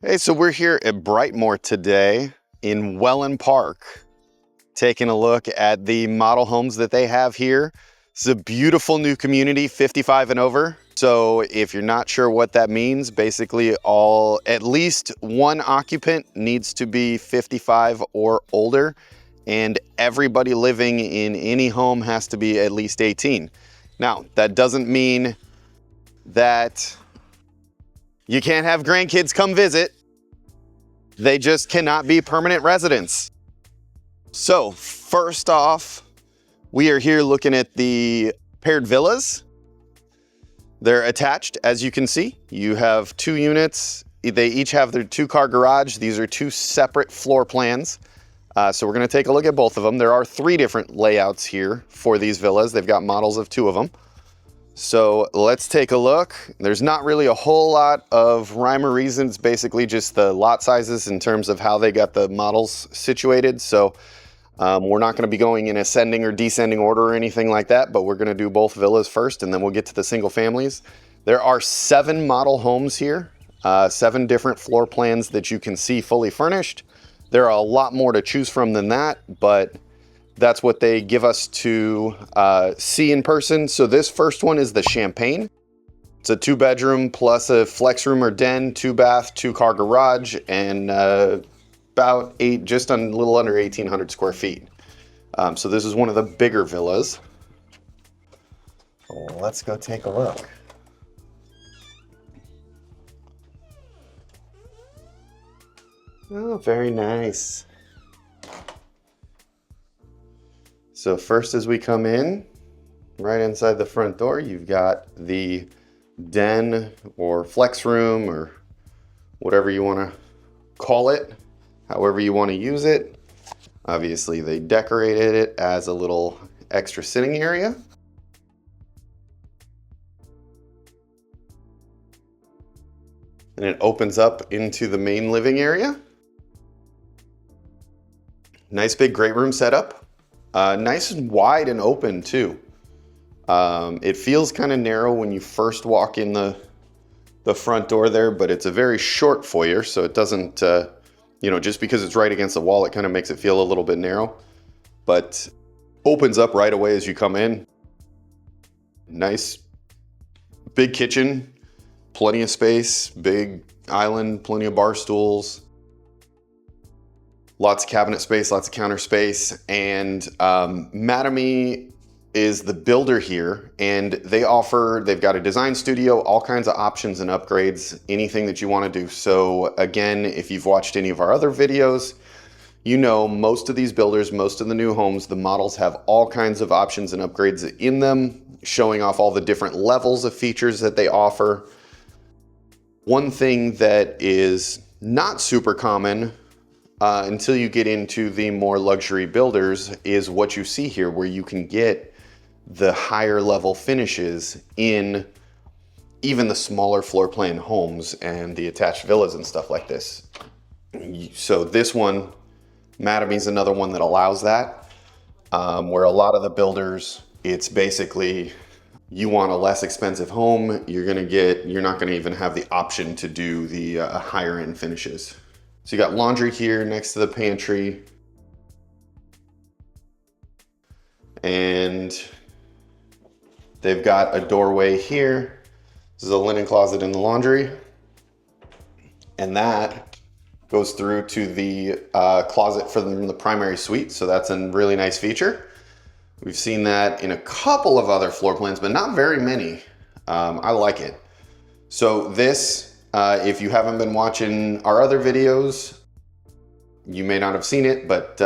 Hey, so we're here at Brightmore today in Wellen Park, taking a look at the model homes that they have here. It's a beautiful new community, 55 and over. So if you're not sure what that means, basically at least one occupant needs to be 55 or older, and everybody living in any home has to be at least 18. Now, that doesn't mean that you can't have grandkids come visit. They just cannot be permanent residents. So first off, we are here looking at the paired villas. They're attached, as you can see. You have two units. They each have their two-car garage. These are two separate floor plans. So we're gonna take a look at both of them. There are three different layouts here for these villas. They've got models of two of them. So let's take a look. There's not really a whole lot of rhyme or reason. It's basically just the lot sizes in terms of how they got the models situated. So we're not going to be going in ascending or descending order or anything like that, but we're going to do both villas first and then we'll get to the single families. There are 7 model homes here, 7 different floor plans that you can see fully furnished. There are a lot more to choose from than that, but that's what they give us to see in person. So this first one is the Champagne. It's a 2-bedroom plus a flex room or den, 2-bath, 2-car garage, and just a little under 1,800 square feet. So this is one of the bigger villas. Let's go take a look. Oh, very nice. So first, as we come in, right inside the front door, you've got the den or flex room or whatever you want to call it, however you want to use it. Obviously, they decorated it as a little extra sitting area. And it opens up into the main living area. Nice big great room setup. Nice and wide and open too. It feels kind of narrow when you first walk in the front door there, but it's a very short foyer, so it doesn't, just because it's right against the wall, it kind of makes it feel a little bit narrow, but opens up right away as you come in. Nice big kitchen, plenty of space, big island, plenty of bar stools. Lots of cabinet space, lots of counter space, and Mattamy is the builder here, and they've got a design studio, all kinds of options and upgrades, anything that you want to do. So again, if you've watched any of our other videos, you know most of these builders, most of the new homes, the models have all kinds of options and upgrades in them, showing off all the different levels of features that they offer. One thing that is not super common until you get into the more luxury builders is what you see here, where you can get the higher level finishes in even the smaller floor plan homes and the attached villas and stuff like this. So this one, Mattamy's another one that allows that, where a lot of the builders, it's basically, you want a less expensive home, you're not gonna even have the option to do the higher end finishes. So you got laundry here next to the pantry. And they've got a doorway here. This is a linen closet in the laundry. And that goes through to the closet from the primary suite. So that's a really nice feature. We've seen that in a couple of other floor plans, but not very many. I like it. So this, if you haven't been watching our other videos, you may not have seen it, but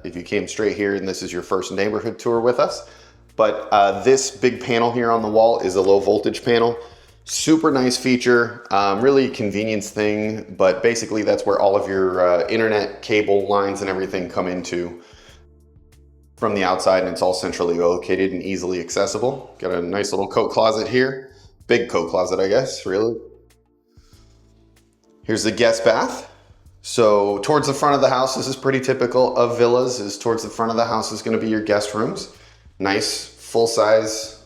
if you came straight here and this is your first neighborhood tour with us, but this big panel here on the wall is a low voltage panel. Super nice feature, really convenience thing, but basically that's where all of your internet cable lines and everything come into from the outside, and it's all centrally located and easily accessible. Got a nice little coat closet here. Big coat closet, I guess, really. Here's the guest bath. So towards the front of the house, this is pretty typical of villas, is towards the front of the house is going to be your guest rooms. Nice, full-size,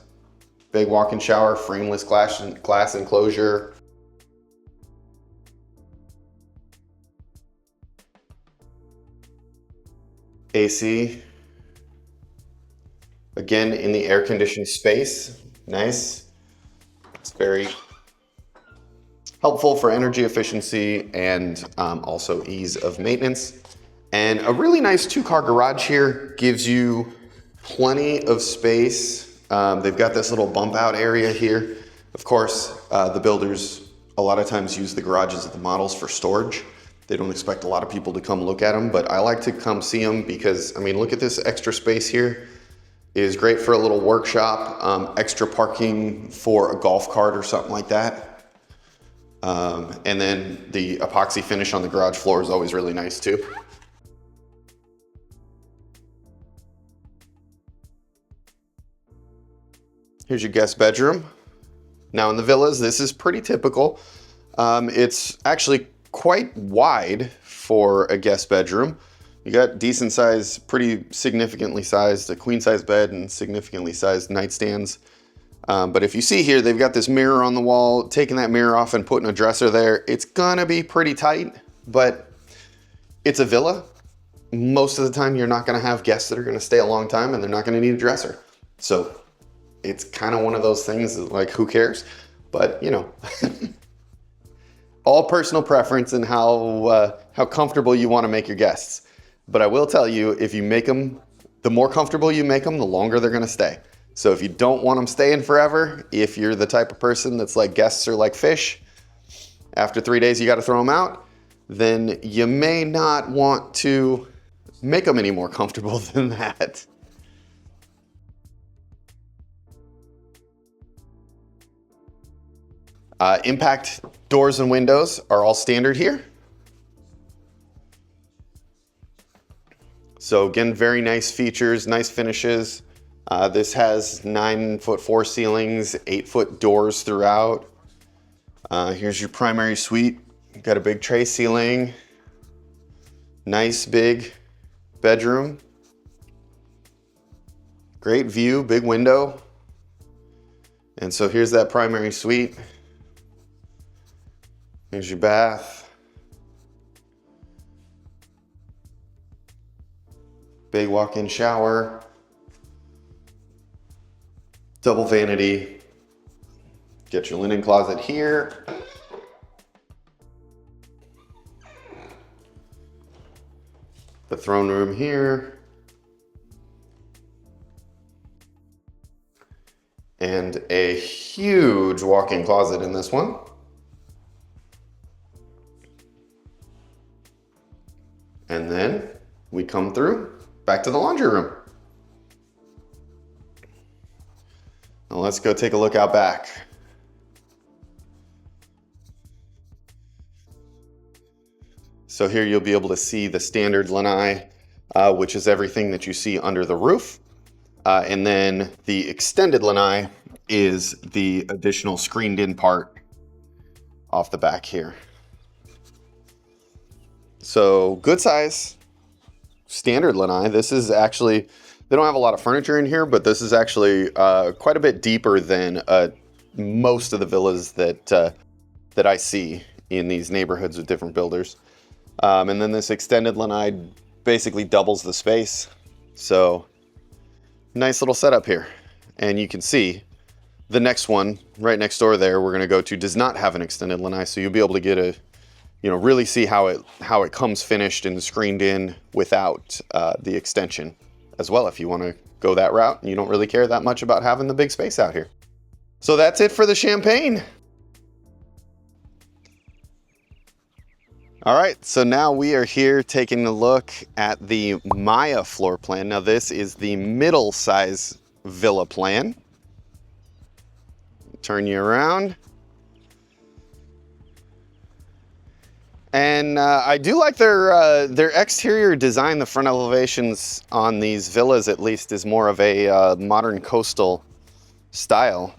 big walk-in shower, frameless glass enclosure. AC. Again, in the air-conditioned space. Nice. It's very helpful for energy efficiency and also ease of maintenance. And a really nice 2-car garage here gives you plenty of space. They've got this little bump out area here. Of course, the builders a lot of times use the garages of the models for storage. They don't expect a lot of people to come look at them, but I like to come see them because, I mean, look at this extra space here. It is great for a little workshop, extra parking for a golf cart or something like that. And then the epoxy finish on the garage floor is always really nice too. Here's your guest bedroom. Now in the villas, this is pretty typical. It's actually quite wide for a guest bedroom. You got decent size, pretty significantly sized, a queen size bed and significantly sized nightstands. But if you see here, they've got this mirror on the wall. Taking that mirror off and putting a dresser there, it's gonna be pretty tight, but it's a villa. Most of the time, you're not gonna have guests that are gonna stay a long time and they're not gonna need a dresser. So it's kind of one of those things that, like, who cares? But you know, all personal preference and how comfortable you wanna make your guests. But I will tell you, if you make them, the more comfortable you make them, the longer they're gonna stay. So if you don't want them staying forever, if you're the type of person that's like guests are like fish, after 3 days you gotta throw them out, then you may not want to make them any more comfortable than that. Impact doors and windows are all standard here. So again, very nice features, nice finishes. This has 9'4" ceilings, 8-foot doors throughout. Here's your primary suite. You've got a big tray ceiling, nice big bedroom, great view, big window. And so here's that primary suite. Here's your bath. Big walk-in shower. Double vanity. Get your linen closet here. The throne room here. And a huge walk-in closet in this one. And then we come through back to the laundry room. Now let's go take a look out back. So here you'll be able to see the standard lanai, which is everything that you see under the roof. And then the extended lanai is the additional screened in part off the back here. So good size, standard lanai. This is actually, they don't have a lot of furniture in here, but this is actually quite a bit deeper than most of the villas that I see in these neighborhoods with different builders. And then this extended lanai basically doubles the space. So nice little setup here. And you can see the next one right next door there we're gonna go to does not have an extended lanai. So you'll be able to get a, you know, really see how it comes finished and screened in without the extension as well, if you want to go that route and you don't really care that much about having the big space out here. So that's it for the Champagne. All right, so now we are here taking a look at the Maya floor plan. Now this is the middle size villa plan. Turn you around. And I do like their exterior design. The front elevations on these villas, at least, is more of a modern coastal style.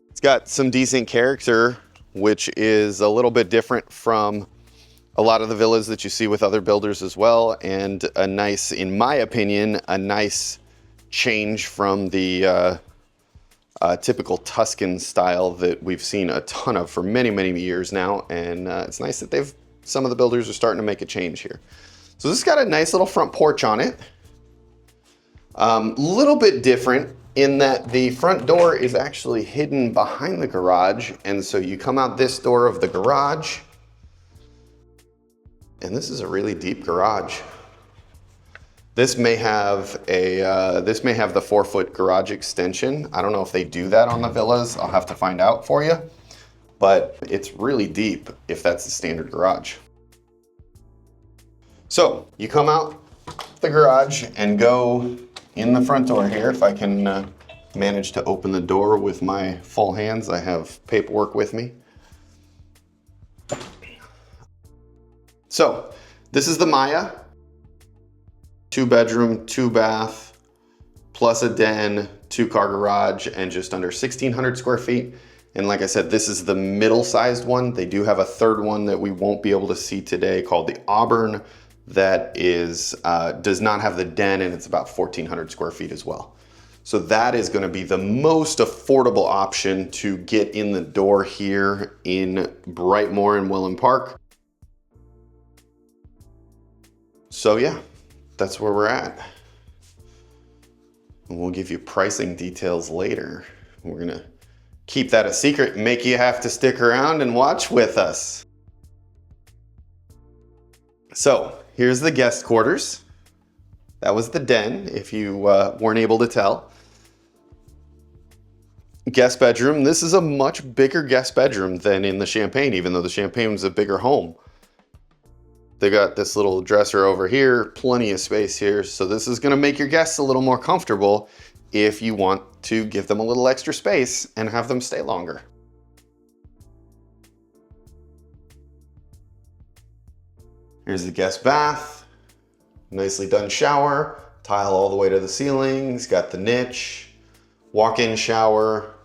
It's got some decent character, which is a little bit different from a lot of the villas that you see with other builders as well. And a nice, in my opinion, a nice change from the typical Tuscan style that we've seen a ton of for many, many years now. And it's nice that some of the builders are starting to make a change here. So this has got a nice little front porch on it. Little bit different in that the front door is actually hidden behind the garage. And so you come out this door of the garage, and this is a really deep garage. This may have the 4-foot garage extension. I don't know if they do that on the villas. I'll have to find out for you, but it's really deep if that's the standard garage. So you come out the garage and go in the front door here. If I can manage to open the door with my full hands, I have paperwork with me. So this is the Maya, 2-bedroom, 2-bath, plus a den, 2-car garage, and just under 1,600 square feet. And like I said, this is the middle-sized one. They do have a third one that we won't be able to see today called the Auburn that is does not have the den, and it's about 1,400 square feet as well. So that is going to be the most affordable option to get in the door here in Brightmore and Wellen Park. So yeah, that's where we're at. And we'll give you pricing details later. We're gonna keep that a secret and make you have to stick around and watch with us. So here's the guest quarters. That was the den, if you weren't able to tell. Guest bedroom. This is a much bigger guest bedroom than in the Champagne, even though the Champagne was a bigger home. They got this little dresser over here, plenty of space here. So this is gonna make your guests a little more comfortable if you want to give them a little extra space and have them stay longer. Here's the guest bath, nicely done shower, tile all the way to the ceiling. It's got the niche, walk-in shower.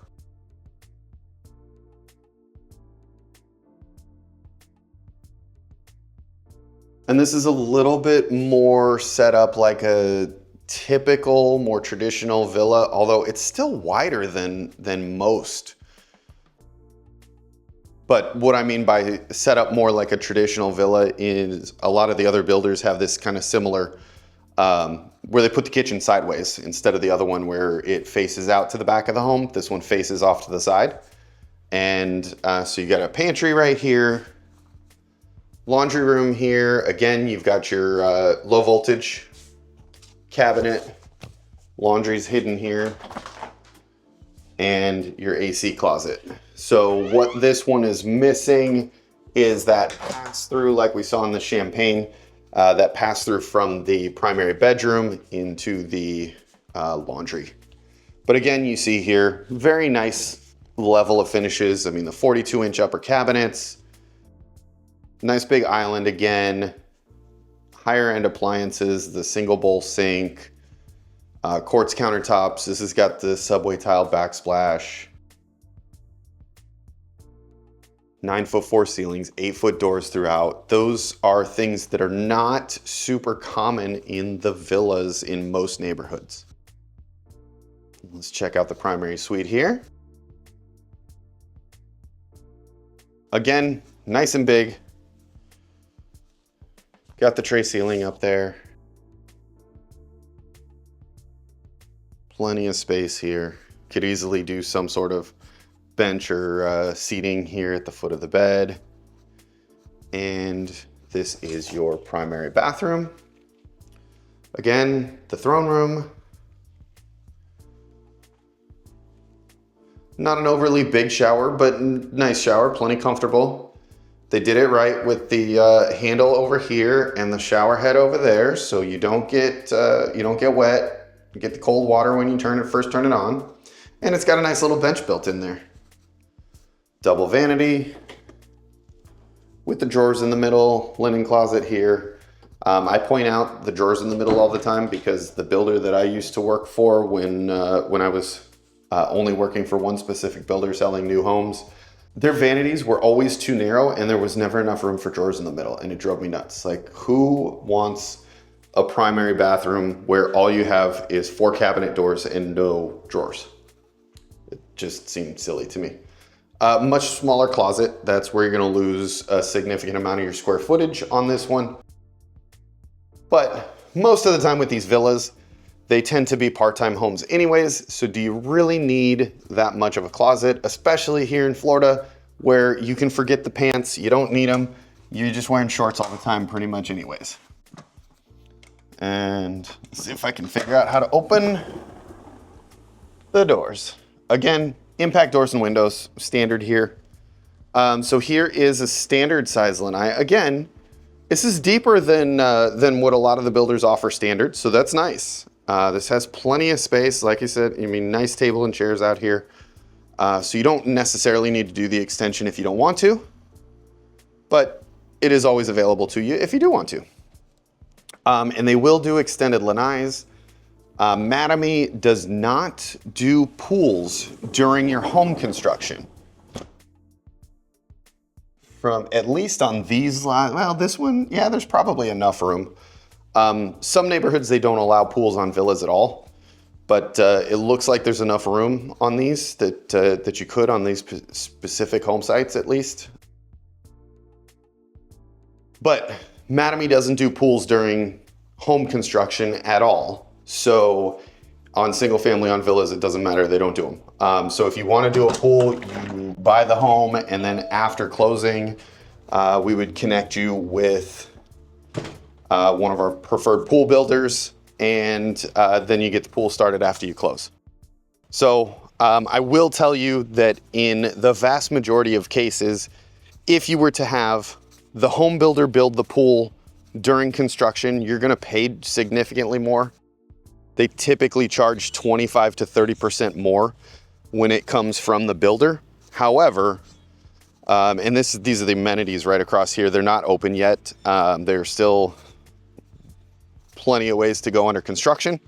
And this is a little bit more set up like a typical, more traditional villa, although it's still wider than most. But what I mean by set up more like a traditional villa is a lot of the other builders have this kind of similar, where they put the kitchen sideways instead of the other one where it faces out to the back of the home. This one faces off to the side. And so you got a pantry right here, laundry room here. Again, you've got your low voltage cabinet, laundry's hidden here, and your AC closet. So what this one is missing is that pass through like we saw in the Champagne, that pass through from the primary bedroom into the laundry. But again, you see here, very nice level of finishes. I mean, the 42-inch upper cabinets, nice big island again, higher end appliances, the single bowl sink, quartz countertops. This has got the subway tile backsplash, 9'4" ceilings, 8-foot doors throughout. Those are things that are not super common in the villas in most neighborhoods. Let's check out the primary suite here. Again, nice and big. Got the tray ceiling up there. Plenty of space here. Could easily do some sort of bench or seating here at the foot of the bed. And this is your primary bathroom. Again, the throne room. Not an overly big shower, but nice shower, plenty comfortable. They did it right with the handle over here and the shower head over there, so you don't get wet. You get the cold water when you first turn it on, and it's got a nice little bench built in there. Double vanity with the drawers in the middle, linen closet here. I point out the drawers in the middle all the time because the builder that I used to work for when I was only working for one specific builder selling new homes, their vanities were always too narrow and there was never enough room for drawers in the middle, and it drove me nuts. Like, who wants a primary bathroom where all you have is 4 cabinet doors and no drawers? It just seemed silly to me. Much smaller closet. That's where you're gonna lose a significant amount of your square footage on this one. But most of the time with these villas, they tend to be part-time homes anyways. So do you really need that much of a closet, especially here in Florida, where you can forget the pants, you don't need them, you're just wearing shorts all the time pretty much anyways. And let's see if I can figure out how to open the doors. Again, impact doors and windows, standard here. So here is a standard size lanai. Again, this is deeper than what a lot of the builders offer standard, so that's nice. This has plenty of space, like I said. I mean, nice table and chairs out here. So you don't necessarily need to do the extension if you don't want to, but it is always available to you if you do want to. And they will do extended lanais. Mattamy does not do pools during your home construction. From at least on these lines, well, this one, yeah, there's probably enough room. Some neighborhoods, they don't allow pools on villas at all, but it looks like there's enough room on these that you could on these specific home sites at least. But Mattamy doesn't do pools during home construction at all. So on single family, on villas, it doesn't matter, they don't do them. So if you want to do a pool, you buy the home, and then after closing, we would connect you with one of our preferred pool builders, and then you get the pool started after you close. So I will tell you that in the vast majority of cases, if you were to have the home builder build the pool during construction, you're gonna pay significantly more. They typically charge 25 to 30% more when it comes from the builder. However, and these are the amenities right across here. They're not open yet. There's still plenty of ways to go under construction.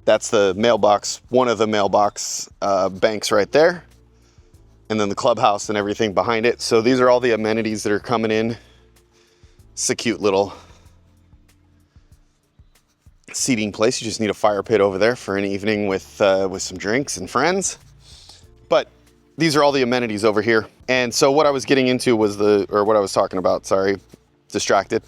That's the mailbox, one of the mailbox banks right there. And then the clubhouse and everything behind it. So these are all the amenities that are coming in. It's a cute little seating place. You just need a fire pit over there for an evening with some drinks and friends. But these are all the amenities over here. And so what I was getting into was what I was talking about, sorry, distracted,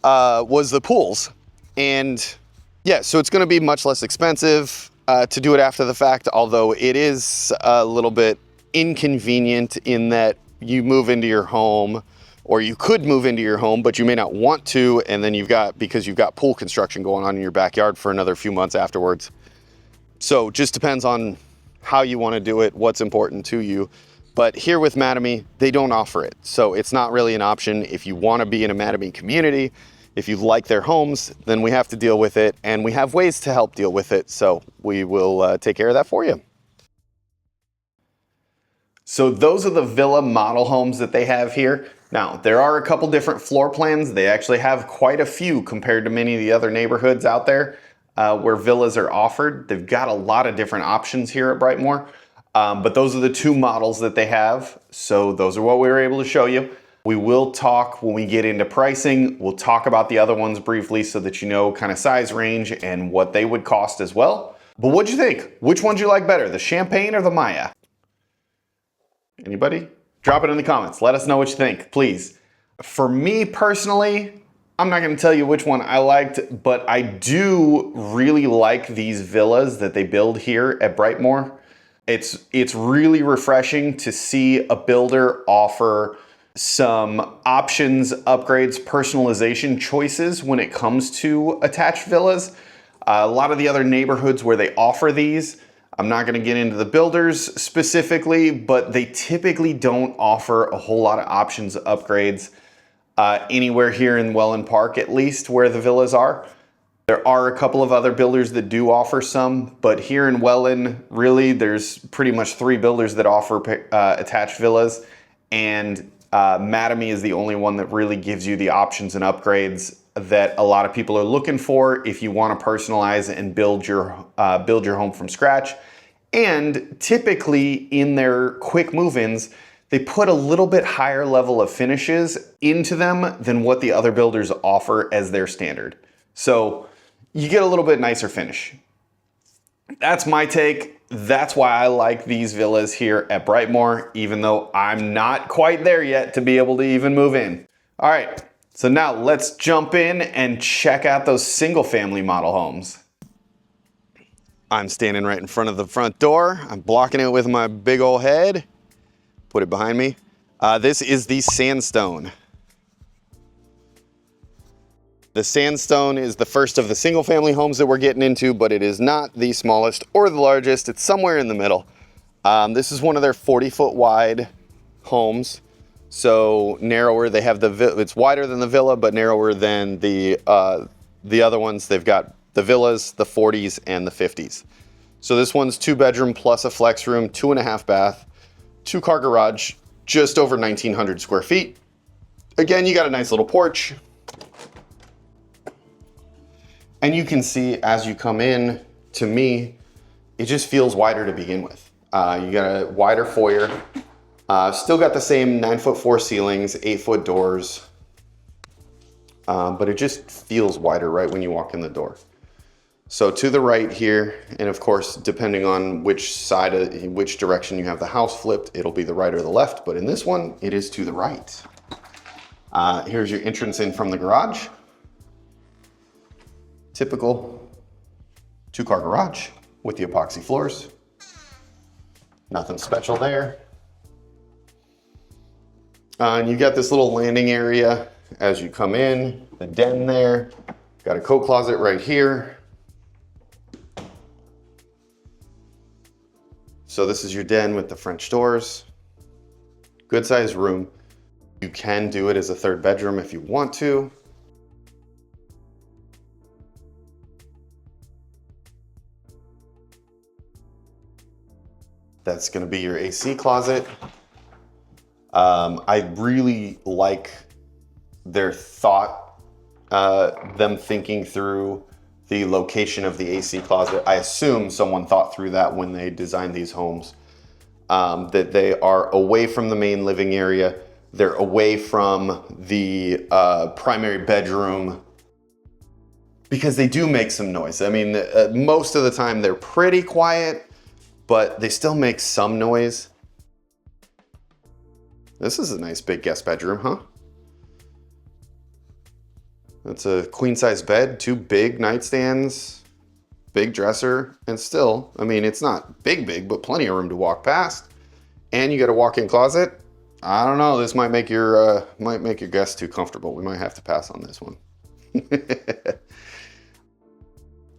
was the pools. And yeah, so it's gonna be much less expensive to do it after the fact, although it is a little bit inconvenient in that you move into your home, or you could move into your home, but you may not want to, and then because you've got pool construction going on in your backyard for another few months afterwards. So just depends on how you want to do it, what's important to you. But here with Mattamy, they don't offer it. So it's not really an option. If you want to be in a Mattamy community, if you like their homes, then we have to deal with it, and we have ways to help deal with it. So we will take care of that for you. So those are the villa model homes that they have here. Now, there are a couple different floor plans. They actually have quite a few compared to many of the other neighborhoods out there where villas are offered. They've got a lot of different options here at Brightmore, but those are the two models that they have. So those are what we were able to show you. We will talk when we get into pricing. We'll talk about the other ones briefly so that you know kind of size range and what they would cost as well. But what'd you think? Which one do you like better, the Champagne or the Maya? Anybody? Drop it in the comments. Let us know what you think, please. For me personally, I'm not gonna tell you which one I liked, but I do really like these villas that they build here at Brightmore. It's really refreshing to see a builder offer some options, upgrades, personalization choices when it comes to attached villas. A lot of the other neighborhoods where they offer these, I'm not going to get into the builders specifically, but they typically don't offer a whole lot of options, upgrades anywhere here in Wellen Park, at least where the villas are. There are a couple of other builders that do offer some, but here in Wellen, really, there's pretty much 3 builders that offer attached villas, and Mattamy is the only one that really gives you the options and upgrades that a lot of people are looking for if you want to personalize and build your home from scratch. And typically in their quick move-ins, they put a little bit higher level of finishes into them than what the other builders offer as their standard. So you get a little bit nicer finish. That's my take. That's why I like these villas here at Brightmore, even though I'm not quite there yet to be able to even move in. All right, So now let's jump in and check out those single family model homes. I'm standing right in front of the front door. I'm blocking it with my big old head. Put it behind me. This is the sandstone. The sandstone is the first of the single family homes that we're getting into, but it is not the smallest or the largest. It's somewhere in the middle. This is one of their 40-foot wide homes. So narrower. They have it's wider than the villa, but narrower than the other ones. They've got the villas, the 40s, and the 50s. So this one's 2-bedroom plus a flex room, 2.5 bath, 2-car garage, just over 1,900 square feet. Again, you got a nice little porch. And you can see as you come in, to me, it just feels wider to begin with. You got a wider foyer. Still got the same 9'4" ceilings, 8-foot doors. But it just feels wider right when you walk in the door. So to the right here, and of course, depending on which direction you have the house flipped, it'll be the right or the left, but in this one, it is to the right. Here's your entrance in from the garage. Typical 2-car garage with the epoxy floors. Nothing special there. And you got this little landing area as you come in, the den there. Got a coat closet right here. So this is your den with the French doors. Good sized room. You can do it as a 3rd bedroom if you want to. That's gonna be your AC closet. I really like their thought, them thinking through the location of the AC closet. I assume someone thought through that when they designed these homes, that they are away from the main living area. They're away from the primary bedroom because they do make some noise. I mean, most of the time they're pretty quiet, but they still make some noise. This is a nice big guest bedroom, huh? That's a queen size bed, 2 big nightstands, big dresser, and still, I mean, it's not big, but plenty of room to walk past. And you got a walk-in closet. I don't know, this might make your guests too comfortable. We might have to pass on this one.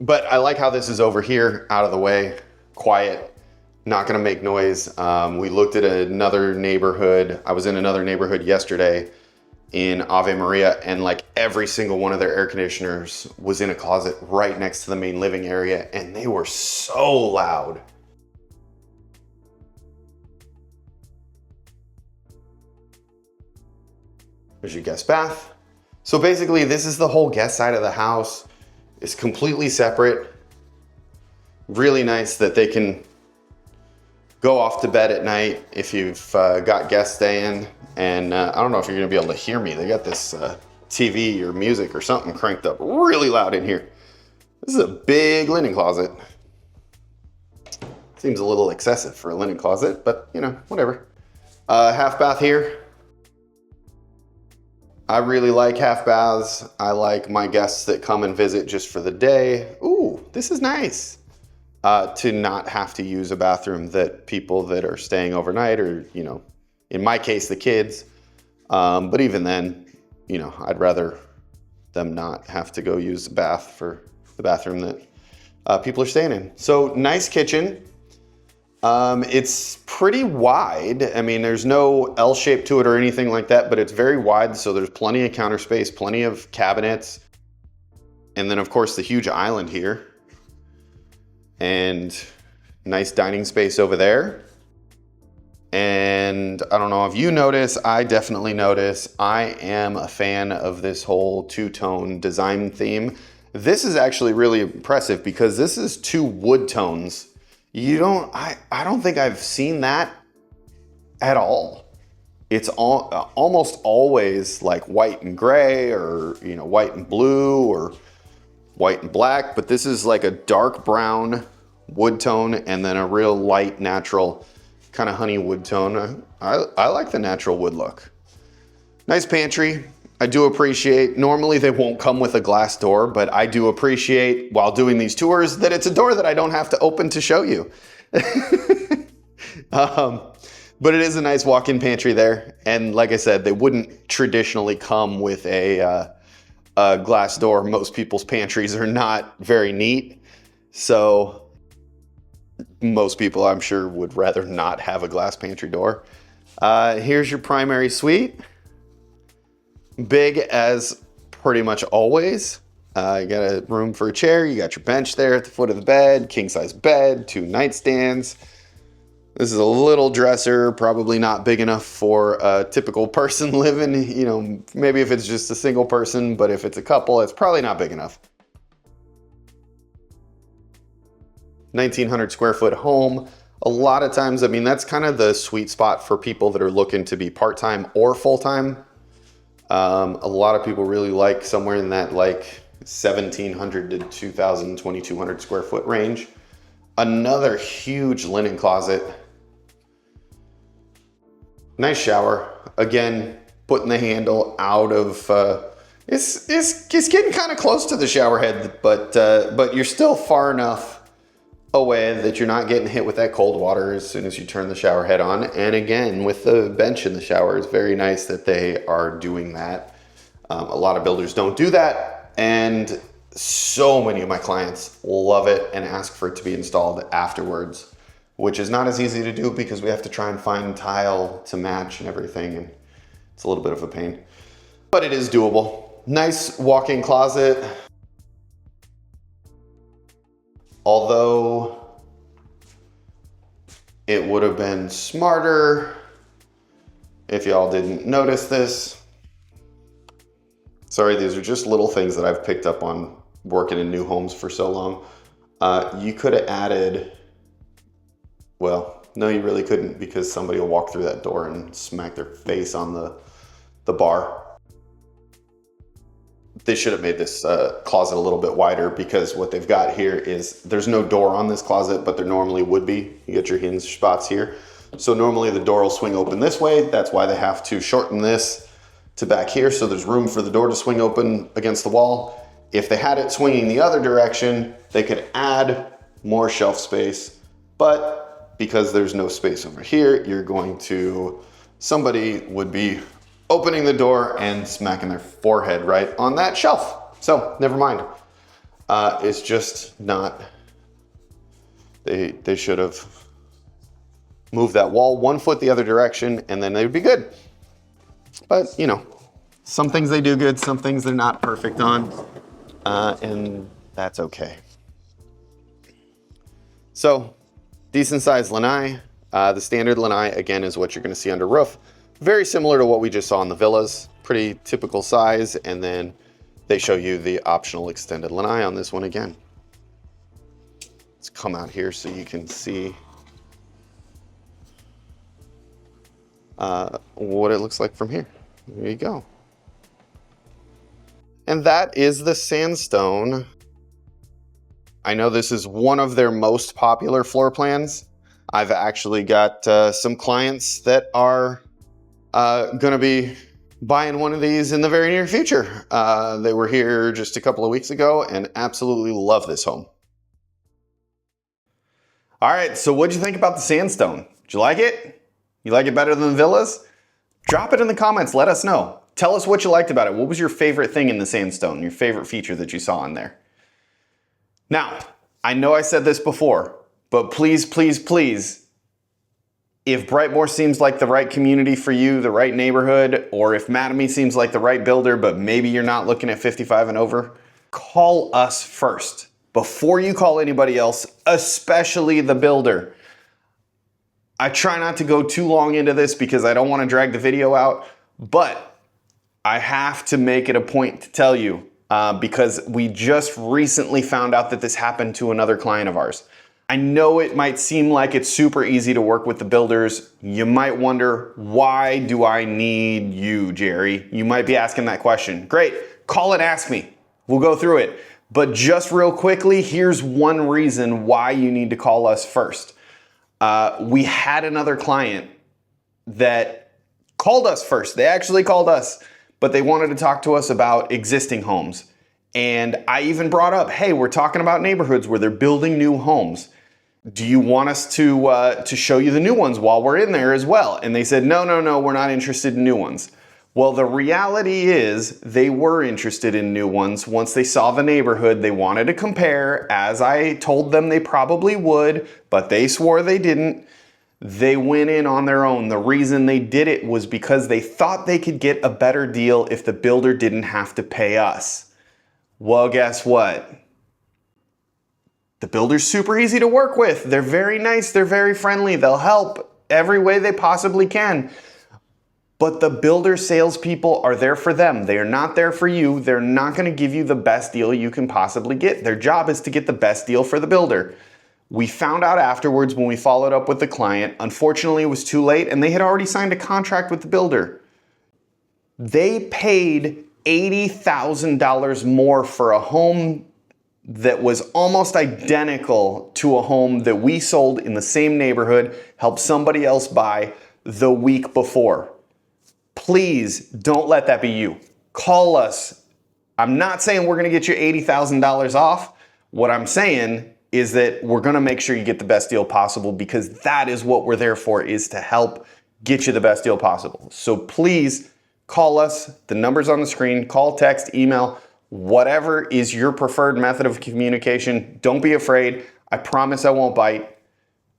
But I like how this is over here, out of the way, quiet, not gonna make noise. We looked at another neighborhood. I was in another neighborhood yesterday in Ave Maria, and like every single one of their air conditioners was in a closet right next to the main living area, and they were so loud. There's your guest bath. So basically, this is the whole guest side of the house. It's completely separate. Really nice that they can go off to bed at night if you've got guests staying. And I don't know if you're gonna be able to hear me. They got this TV or music or something cranked up really loud in here. This is a big linen closet. Seems a little excessive for a linen closet, but you know, whatever. Half bath here. I really like half baths. I like my guests that come and visit just for the day. Ooh, this is nice. To not have to use a bathroom that people that are staying overnight, or, you know, in my case, the kids. But even then, you know, I'd rather them not have to go use the bath for the bathroom that people are staying in. So nice kitchen. It's pretty wide. I mean, there's no L shape to it or anything like that, but it's very wide. So there's plenty of counter space, plenty of cabinets. And then of course the huge island here. And nice dining space over there. And I don't know if you notice, I definitely notice, I am a fan of this whole 2-tone design theme. This is actually really impressive because this is 2 wood tones. I don't think I've seen that at all. It's almost always like white and gray, or, you know, white and blue, or white and black, but this is like a dark brown wood tone and then a real light natural kind of honey wood tone. I like the natural wood look. Nice pantry. I do appreciate, normally they won't come with a glass door, but I do appreciate while doing these tours that it's a door that I don't have to open to show you. But it is a nice walk-in pantry there. And like I said, they wouldn't traditionally come with a glass door. Most people's pantries are not very neat. So most people, I'm sure, would rather not have a glass pantry door. Here's your primary suite. Big as pretty much always. You got a room for a chair. You got your bench there at the foot of the bed, king size bed, 2 nightstands. This is a little dresser, probably not big enough for a typical person living, you know, maybe if it's just a single person, but if it's a couple, it's probably not big enough. 1,900 square foot home. A lot of times, I mean, that's kind of the sweet spot for people that are looking to be part-time or full-time. A lot of people really like somewhere in that like 1,700 to 2,000, 2,200 square foot range. Another huge linen closet. Nice shower. Again, putting the handle out of, it's getting kind of close to the shower head, but you're still far enough away that you're not getting hit with that cold water as soon as you turn the shower head on. And again, with the bench in the shower, it's very nice that they are doing that. A lot of builders don't do that, and so many of my clients love it and ask for it to be installed afterwards, which is not as easy to do because we have to try and find tile to match and everything, and it's a little bit of a pain, but it is doable. Nice walk-in closet. Although it would have been smarter if y'all didn't notice this. Sorry, these are just little things that I've picked up on working in new homes for so long. You could have added, well, no, you really couldn't, because somebody will walk through that door and smack their face on the bar. They should have made this closet a little bit wider, because what they've got here is there's no door on this closet, but there normally would be. You get your hinge spots here. So normally the door will swing open this way. That's why they have to shorten this to back here, so there's room for the door to swing open against the wall. If they had it swinging the other direction, they could add more shelf space, but because there's no space over here, somebody would be opening the door and smacking their forehead right on that shelf. So never mind. It's just not, they should have moved that wall 1 foot the other direction, and then they would be good. But you know, some things they do good, some things they're not perfect on, and that's okay. So decent sized lanai. The standard lanai, again, is what you're gonna see under roof. Very similar to what we just saw in the villas, pretty typical size, and then they show you the optional extended lanai on this one again. Let's come out here so you can see what it looks like from here. There you go. And that is the sandstone. I know this is one of their most popular floor plans. I've actually got some clients that are gonna be buying one of these in the very near future. They were here just a couple of weeks ago and absolutely love this home. All right, so what'd you think about the sandstone? Did you like it? You like it better than the villas? Drop it in the comments, let us know. Tell us what you liked about it. What was your favorite thing in the sandstone? Your favorite feature that you saw in there? Now, I know I said this before, but please, please, please, if Brightmore seems like the right community for you, the right neighborhood, or if Mattamy seems like the right builder, but maybe you're not looking at 55 and over, call us first before you call anybody else, especially the builder. I try not to go too long into this because I don't want to drag the video out, but I have to make it a point to tell you because we just recently found out that this happened to another client of ours. I know it might seem like it's super easy to work with the builders. You might wonder, why do I need you, Jerry? You might be asking that question. Great, call and ask me. We'll go through it. But just real quickly, here's one reason why you need to call us first. We had another client that called us first. They actually called us but they wanted to talk to us about existing homes. And I even brought up, hey, we're talking about neighborhoods where they're building new homes. Do you want us to show you the new ones while we're in there as well? And they said, no, we're not interested in new ones. Well, the reality is they were interested in new ones. Once they saw the neighborhood, they wanted to compare, as I told them they probably would, but they swore they didn't. They went in on their own. The reason they did it was because they thought they could get a better deal if the builder didn't have to pay us. Well, guess what? The builder's super easy to work with. They're very nice. They're very friendly. They'll help every way they possibly can. But the builder salespeople are there for them. They are not there for you. They're not going to give you the best deal you can possibly get. Their job is to get the best deal for the builder. We found out afterwards when we followed up with the client. Unfortunately, it was too late and they had already signed a contract with the builder. They paid $80,000 more for a home that was almost identical to a home that we sold in the same neighborhood, helped somebody else buy the week before. Please don't let that be you. Call us. I'm not saying we're going to get you $80,000 off. What I'm saying is that we're going to make sure you get the best deal possible, because that is what we're there for, is to help get you the best deal possible. So please call us. The number's on the screen. Call, text, email, whatever is your preferred method of communication. Don't be afraid. I promise I won't bite.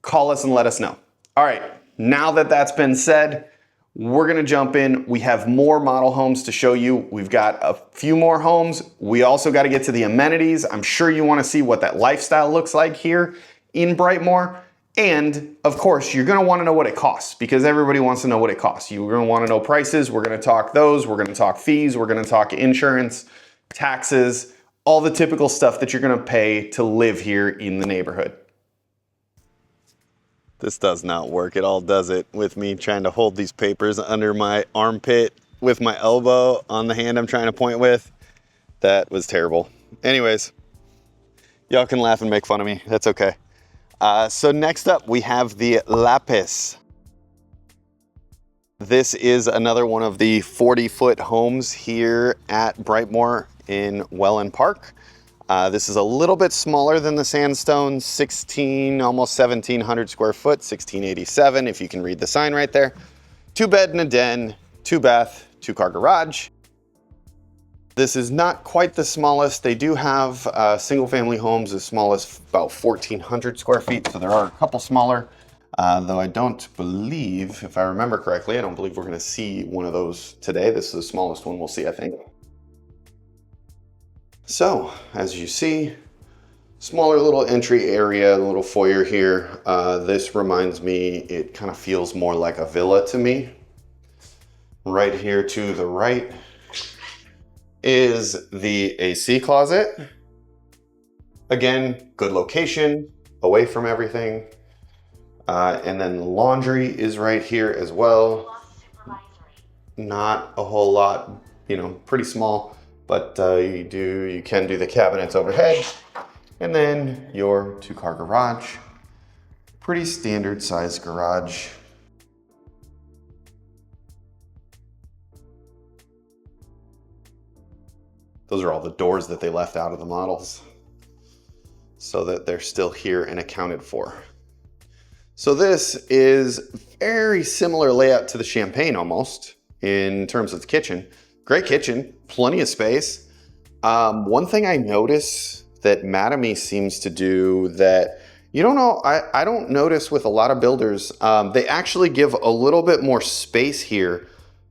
Call us and let us know. All right, now that that's been said, we're gonna jump in. We have more model homes to show you. We've got a few more homes. We also gotta get to the amenities. I'm sure you wanna see what that lifestyle looks like here in Brightmore. And of course, you're gonna wanna know what it costs, because everybody wants to know what it costs. You're gonna wanna know prices. We're gonna talk those. We're gonna talk fees. We're gonna talk insurance, taxes, all the typical stuff that you're gonna pay to live here in the neighborhood. This does not work. It all does it with me trying to hold these papers under my armpit with my elbow on the hand I'm trying to point with. That was terrible. Anyways, y'all can laugh and make fun of me. That's okay. So next up, we have the Lapis. This is another one of the 40-foot homes here at Brightmore in Wellen Park. This is a little bit smaller than the sandstone, 16, almost 1,700 square foot, 1687, if you can read the sign right there. 2 bed and a den, 2 bath, 2 car garage. This is not quite the smallest. They do have single family homes as small as about 1,400 square feet, so there are a couple smaller. Though I don't believe, if I remember correctly, I don't believe we're gonna see one of those today. This is the smallest one we'll see, I think. So, as you see, smaller little entry area, a little foyer here. This reminds me, it kind of feels more like a villa to me. Right here to the right is the AC closet. Again, good location, away from everything. And then the laundry is right here as well. Not a whole lot, you know, pretty small, but you can do the cabinets overhead. And then your 2-car garage. Pretty standard size garage. Those are all the doors that they left out of the models, so that they're still here and accounted for. So this is very similar layout to the Champagne almost in terms of the kitchen. Great kitchen, plenty of space. One thing I notice that Mattamy seems to do that, you don't know, I don't notice with a lot of builders, they actually give a little bit more space here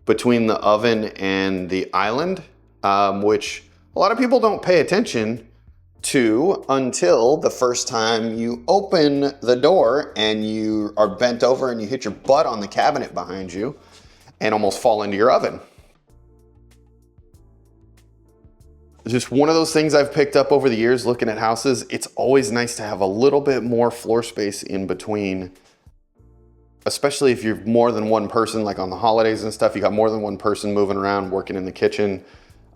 between the oven and the island, which a lot of people don't pay attention to until the first time you open the door and you are bent over and you hit your butt on the cabinet behind you and almost fall into your oven. Just one of those things I've picked up over the years looking at houses. It's always nice to have a little bit more floor space in between, especially if you're more than one person, like on the holidays and stuff. You got more than one person moving around, working in the kitchen.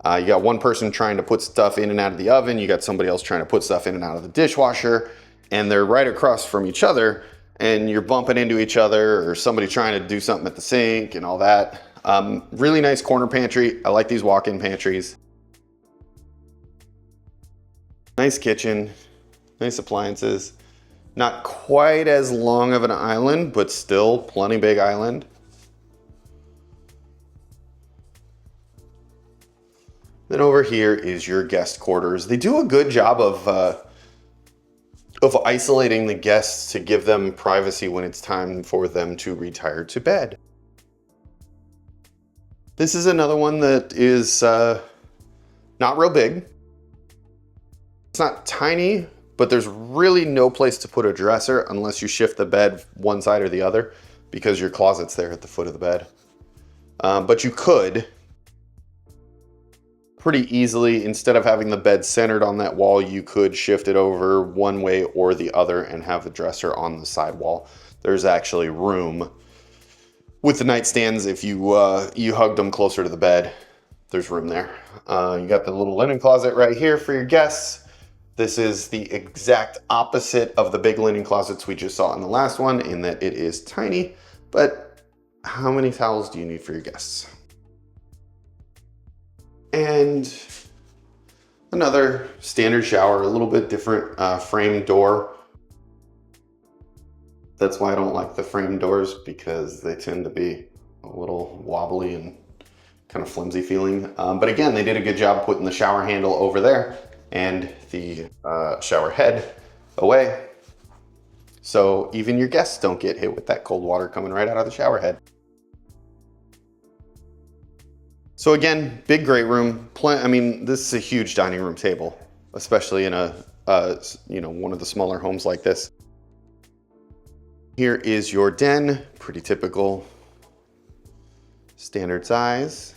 You got one person trying to put stuff in and out of the oven. You got somebody else trying to put stuff in and out of the dishwasher, and they're right across from each other, and you're bumping into each other, or somebody trying to do something at the sink and all that. Really nice corner pantry. I like these walk-in pantries. Nice kitchen, nice appliances. Not quite as long of an island, but still plenty big island. Then over here is your guest quarters. They do a good job of isolating the guests to give them privacy when it's time for them to retire to bed. This is another one that is not real big. It's not tiny, but there's really no place to put a dresser unless you shift the bed one side or the other because your closet's there at the foot of the bed. But you could pretty easily, instead of having the bed centered on that wall, you could shift it over one way or the other and have the dresser on the side wall. There's actually room with the nightstands. If you hugged them closer to the bed, there's room there. You got the little linen closet right here for your guests. This is the exact opposite of the big linen closets we just saw in the last one, in that it is tiny, but how many towels do you need for your guests? And another standard shower, a little bit different frame door. That's why I don't like the frame doors, because they tend to be a little wobbly and kind of flimsy feeling. But again, they did a good job putting the shower handle over there and the shower head away, so even your guests don't get hit with that cold water coming right out of the shower head. So again, big great room. I mean, this is a huge dining room table, especially in a one of the smaller homes like this. Here is your den, pretty typical, standard size.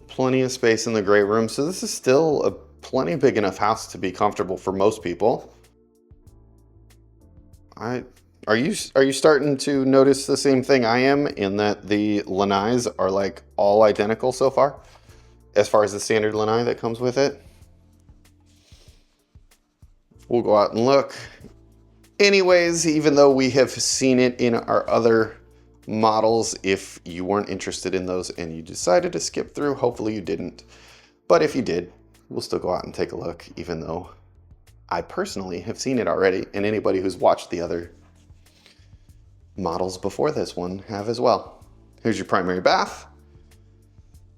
Plenty of space in the great room. So this is still a plenty big enough house to be comfortable for most people. Are you starting to notice the same thing I am, in that the lanais are like all identical so far as the standard lanai that comes with it? We'll go out and look. Anyways, even though we have seen it in our other models, if you weren't interested in those and you decided to skip through, hopefully you didn't. But if you did, we'll still go out and take a look, even though I personally have seen it already, and anybody who's watched the other models before this one have as well. Here's your primary bath.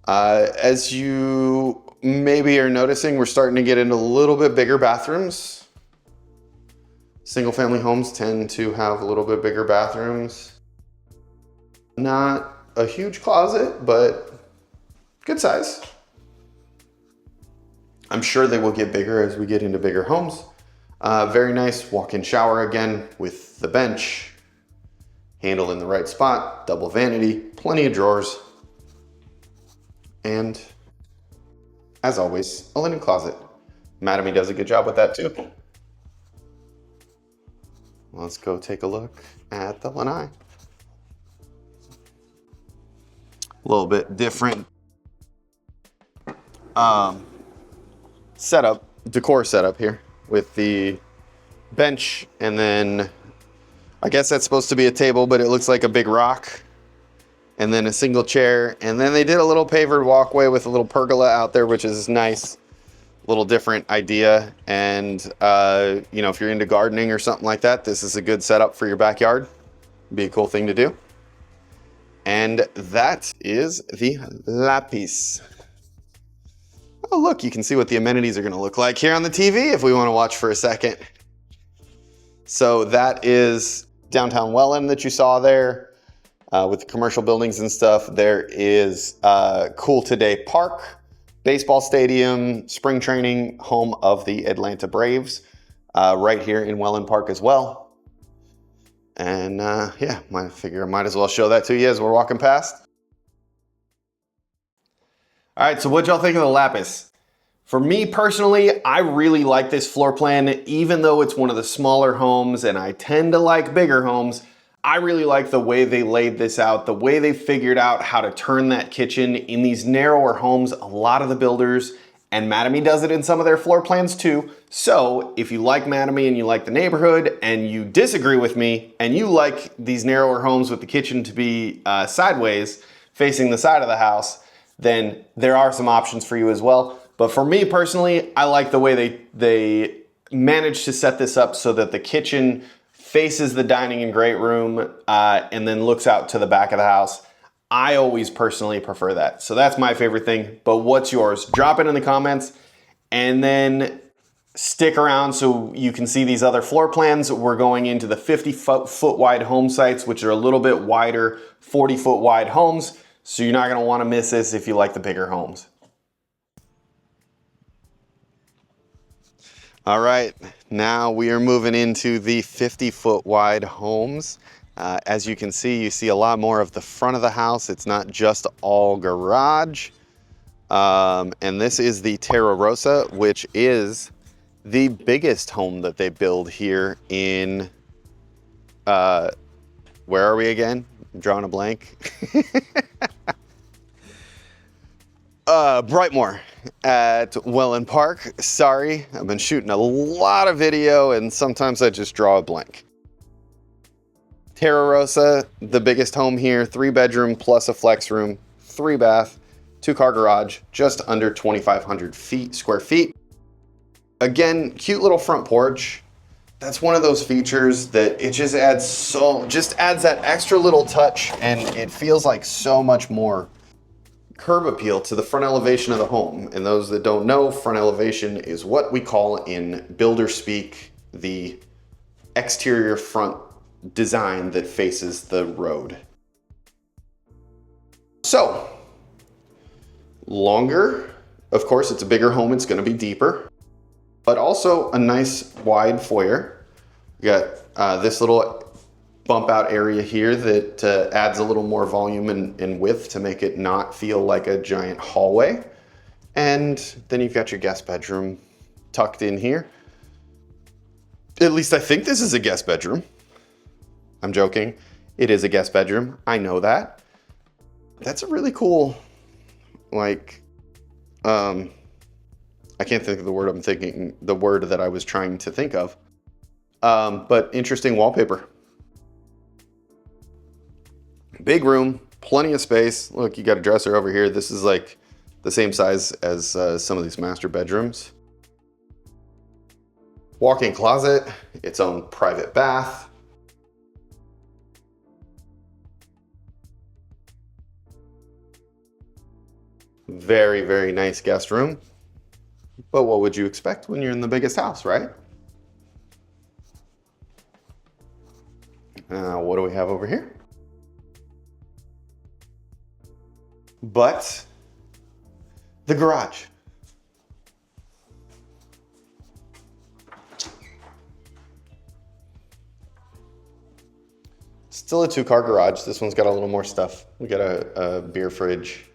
As you maybe are noticing, we're starting to get into a little bit bigger bathrooms. Single family homes tend to have a little bit bigger bathrooms. Not a huge closet, but good size. I'm sure they will get bigger as we get into bigger homes. Very nice walk-in shower again with the bench, handle in the right spot, double vanity, plenty of drawers, and as always, a linen closet. Madame does a good job with that too. Let's go take a look at the lanai. A little bit different decor setup here with the bench, and then I guess that's supposed to be a table, but it looks like a big rock, and then a single chair, and then they did a little pavered walkway with a little pergola out there, which is nice. Little different idea, and if you're into gardening or something like that, this is a good setup for your backyard. Be a cool thing to do. And that is the lapis. Oh look, you can see what the amenities are going to look like here on the TV if we want to watch for a second. So that is downtown Wellen that you saw there with the commercial buildings and stuff. There is Cool Today Park, baseball stadium, spring training, home of the Atlanta Braves, right here in Wellen Park as well. And yeah, I figure I might as well show that to you as we're walking past. All right, so what'd y'all think of the lapis? For me personally, I really like this floor plan, even though it's one of the smaller homes and I tend to like bigger homes. I really like the way they laid this out, the way they figured out how to turn that kitchen in these narrower homes. A lot of the builders And Mattamy does it in some of their floor plans too. So if you like Mattamy and you like the neighborhood and you disagree with me and you like these narrower homes with the kitchen to be sideways, facing the side of the house, then there are some options for you as well. But for me personally, I like the way they managed to set this up so that the kitchen faces the dining and great room and then looks out to the back of the house. I always personally prefer that. So that's my favorite thing, but what's yours? Drop it in the comments and then stick around so you can see these other floor plans. We're going into the 50-foot wide home sites, which are a little bit wider, 40-foot wide homes. So you're not gonna wanna miss this if you like the bigger homes. All right, now we are moving into the 50-foot wide homes. As you can see, you see a lot more of the front of the house. It's not just all garage. And this is the Terra Rosa, which is the biggest home that they build here in, where are we again? I'm drawing a blank. Brightmore at Wellen Park. Sorry, I've been shooting a lot of video and sometimes I just draw a blank. Terra Rosa, the biggest home here, 3-bedroom plus a flex room, 3-bath, 2-car garage, just under 2,500 square feet. Again, cute little front porch. That's one of those features that it just adds that extra little touch and it feels like so much more curb appeal to the front elevation of the home. And those that don't know, front elevation is what we call in builder speak the exterior front design that faces the road. So, longer, of course, it's a bigger home, it's gonna be deeper, but also a nice wide foyer. You got this little bump out area here that adds a little more volume and width to make it not feel like a giant hallway. And then you've got your guest bedroom tucked in here. At least I think this is a guest bedroom. I'm joking. It is a guest bedroom. I know that. That's a really cool, like, I can't think of the word I'm thinking, the word that I was trying to think of. But interesting wallpaper. Big room, plenty of space. Look, you got a dresser over here. This is like the same size as some of these master bedrooms. Walk-in closet, its own private bath. Very, very nice guest room. But what would you expect when you're in the biggest house, right? What do we have over here? But the garage. Still a 2-car garage. This one's got a little more stuff. We got a beer fridge.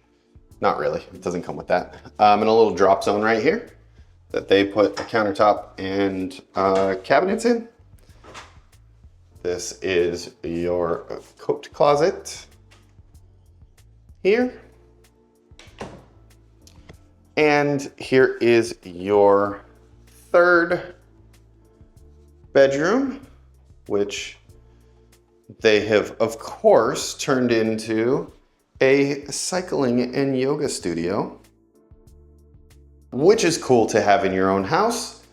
Not really, it doesn't come with that. And a little drop zone right here that they put a countertop and cabinets in. This is your coat closet here. And here is your 3rd bedroom, which they have, of course, turned into a cycling and yoga studio, which is cool to have in your own house,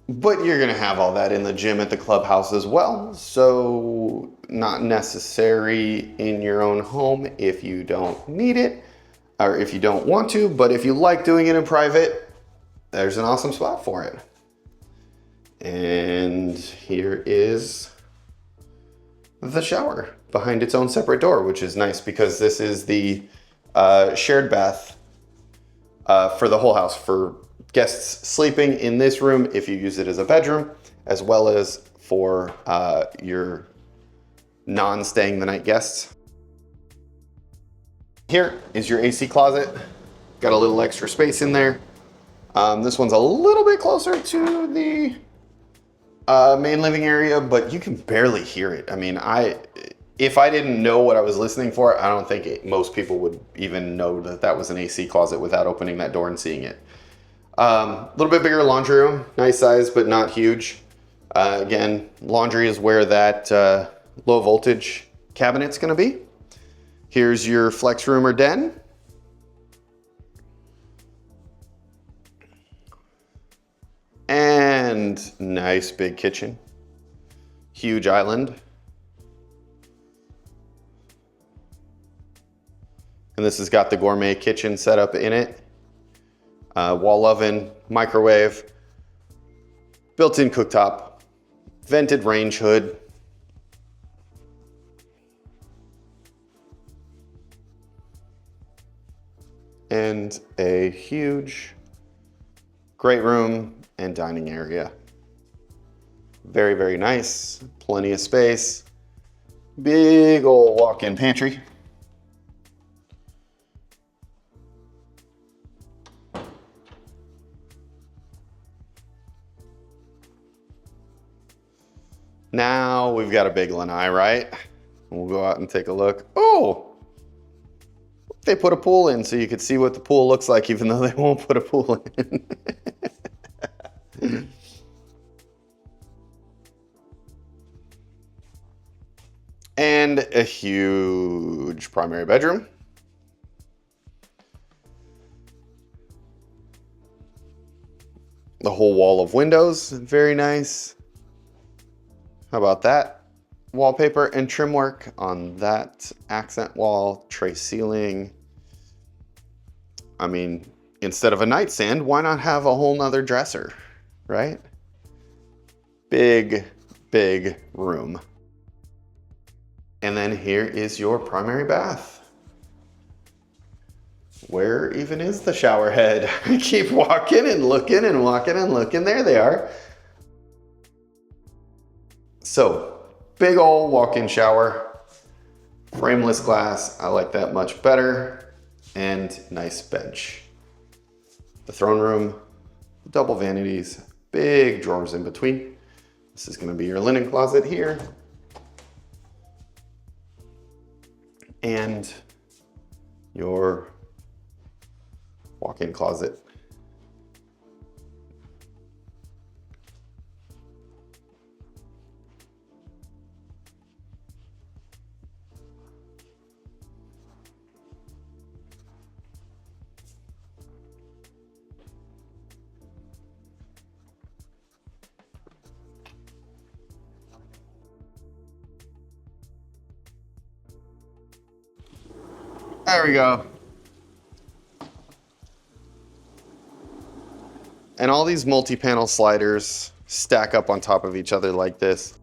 but you're gonna have all that in the gym at the clubhouse as well. So not necessary in your own home if you don't need it or if you don't want to, but if you like doing it in private, there's an awesome spot for it. And here is the shower behind its own separate door, which is nice because this is the shared bath for the whole house for guests sleeping in this room if you use it as a bedroom, as well as for your non-staying the night guests. Here is your AC closet. Got a little extra space in there. This one's a little bit closer to the main living area, but you can barely hear it. I mean, if I didn't know what I was listening for, I don't think most people would even know that that was an AC closet without opening that door and seeing it. A little bit bigger laundry room, nice size, but not huge. Again, laundry is where that low voltage cabinet's gonna be. Here's your flex room or den. And nice big kitchen. Huge island. And this has got the gourmet kitchen set up in it. Wall oven, microwave, built-in cooktop, vented range hood. And a huge great room and dining area. Very, very nice. Plenty of space. Big old walk-in pantry. Now we've got a big lanai, right? We'll go out and take a look. Oh! They put a pool in so you could see what the pool looks like even though they won't put a pool in. And a huge primary bedroom. The whole wall of windows, very nice. How about that? Wallpaper and trim work on that accent wall, tray ceiling. I mean, instead of a nightstand, why not have a whole nother dresser, right? Big, big room. And then here is your primary bath. Where even is the shower head? I keep walking and looking and walking and looking. There they are. So, big old walk-in shower, frameless glass. I like that much better. And nice bench. The throne room, double vanities, big drawers in between. This is gonna be your linen closet here. And your walk-in closet. There we go. And all these multi-panel sliders stack up on top of each other like this.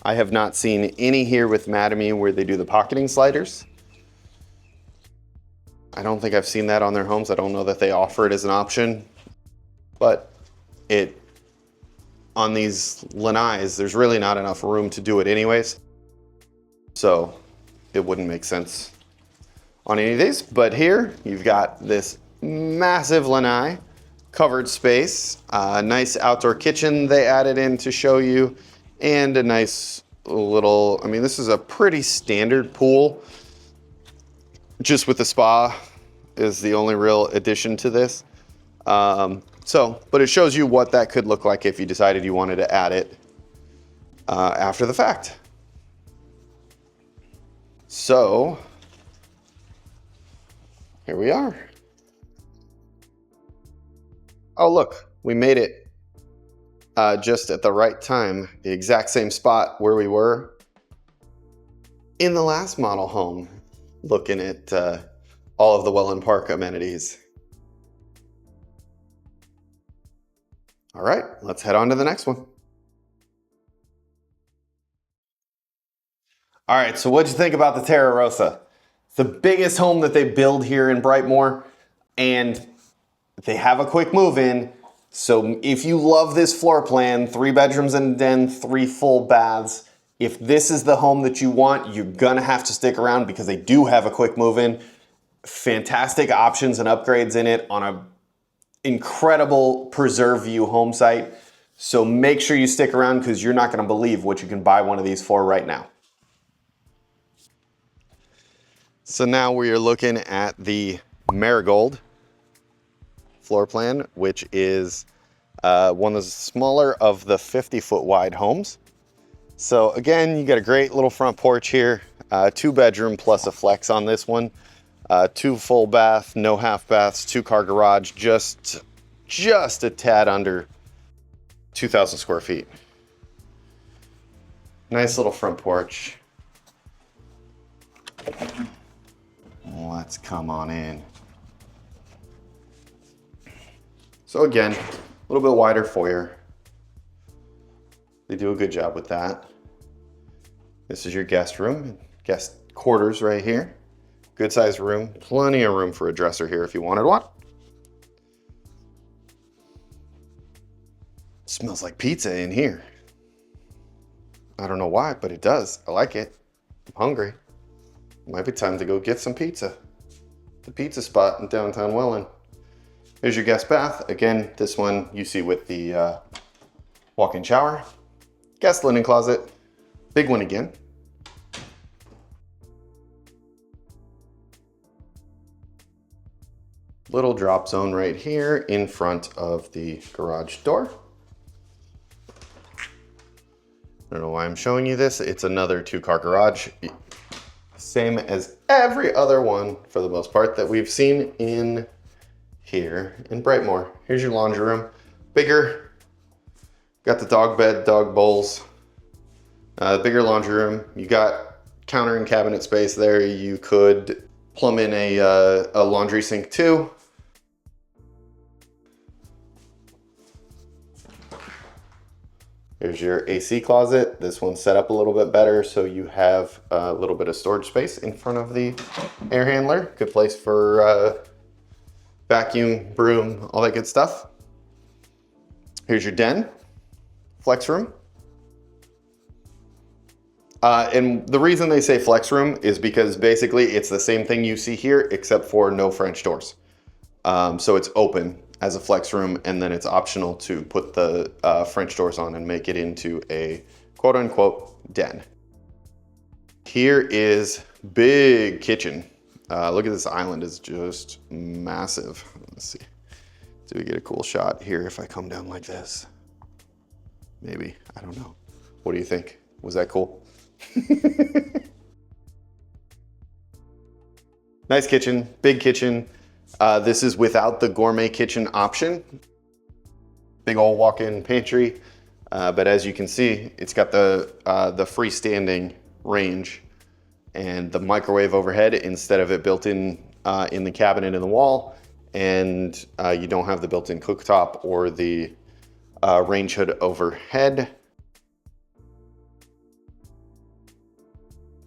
I have not seen any here with Madame where they do the pocketing sliders. I don't think I've seen that on their homes. I don't know that they offer it as an option, but on these lanais, there's really not enough room to do it anyways. So it wouldn't make sense on any of these. But here you've got this massive lanai, covered space, a nice outdoor kitchen they added in to show you, and a nice little, I mean, this is a pretty standard pool. Just with the spa is the only real addition to this. But it shows you what that could look like if you decided you wanted to add it after the fact. So, here we are. Oh, look, we made it just at the right time, the exact same spot where we were in the last model home, looking at all of the Wellen Park amenities. All right, let's head on to the next one. All right, so what'd you think about the Terra Rosa? It's the biggest home that they build here in Brightmore, and they have a quick move-in. So if you love this floor plan, 3 bedrooms and a den, 3 full baths, if this is the home that you want, you're gonna have to stick around because they do have a quick move-in. Fantastic options and upgrades in it on a incredible preserve view home site. So make sure you stick around because you're not gonna believe what you can buy one of these for right now. So now we are looking at the Marigold. floor plan, which is one of the smaller of the 50-foot wide homes. So again, you got a great little front porch here, 2-bedroom plus a flex on this one, 2 full bath, no half baths, 2-car garage, just a tad under 2,000 square feet. Nice little front porch. Let's come on in. So again, a little bit wider foyer. They do a good job with that. This is your guest room, guest quarters right here. Good sized room, plenty of room for a dresser here if you wanted one. Smells like pizza in here. I don't know why, but it does. I like it. I'm hungry. Might be time to go get some pizza. The pizza spot in downtown Wellen. Here's your guest bath. Again, this one you see with the walk-in shower. Guest linen closet. Big one again. Little drop zone right here in front of the garage door. I don't know why I'm showing you this. It's another 2-car garage. Same as every other one, for the most part, that we've seen in here in Brightmore. Here's your laundry room. Bigger. Got the dog bed, dog bowls. Bigger laundry room. You got counter and cabinet space there. You could plumb in a laundry sink too. Here's your AC closet. This one's set up a little bit better, so you have a little bit of storage space in front of the air handler. Good place for vacuum, broom, all that good stuff. Here's your den, flex room. And the reason they say flex room is because basically it's the same thing you see here, except for no French doors. So it's open as a flex room, and then it's optional to put the French doors on and make it into a quote unquote den. Here is big kitchen. Look at this island, it's just massive. Let's see, do we get a cool shot here if I come down like this? Maybe, I don't know. What do you think? Was that cool? Nice kitchen, big kitchen. This is without the gourmet kitchen option. Big old walk-in pantry. But as you can see, it's got the freestanding range and the microwave overhead instead of it built in the cabinet in the wall. And you don't have the built-in cooktop or the range hood overhead.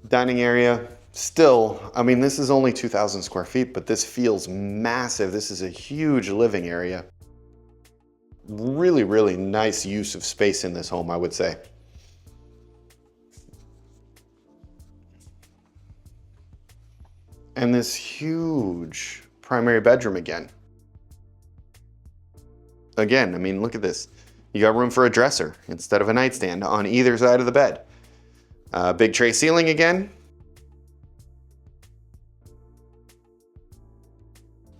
Dining area. Still, I mean, this is only 2,000 square feet, but this feels massive. This is a huge living area. Really, really nice use of space in this home, I would say. And this huge primary bedroom again. Again, I mean, look at this. You got room for a dresser instead of a nightstand on either side of the bed. Big tray ceiling again.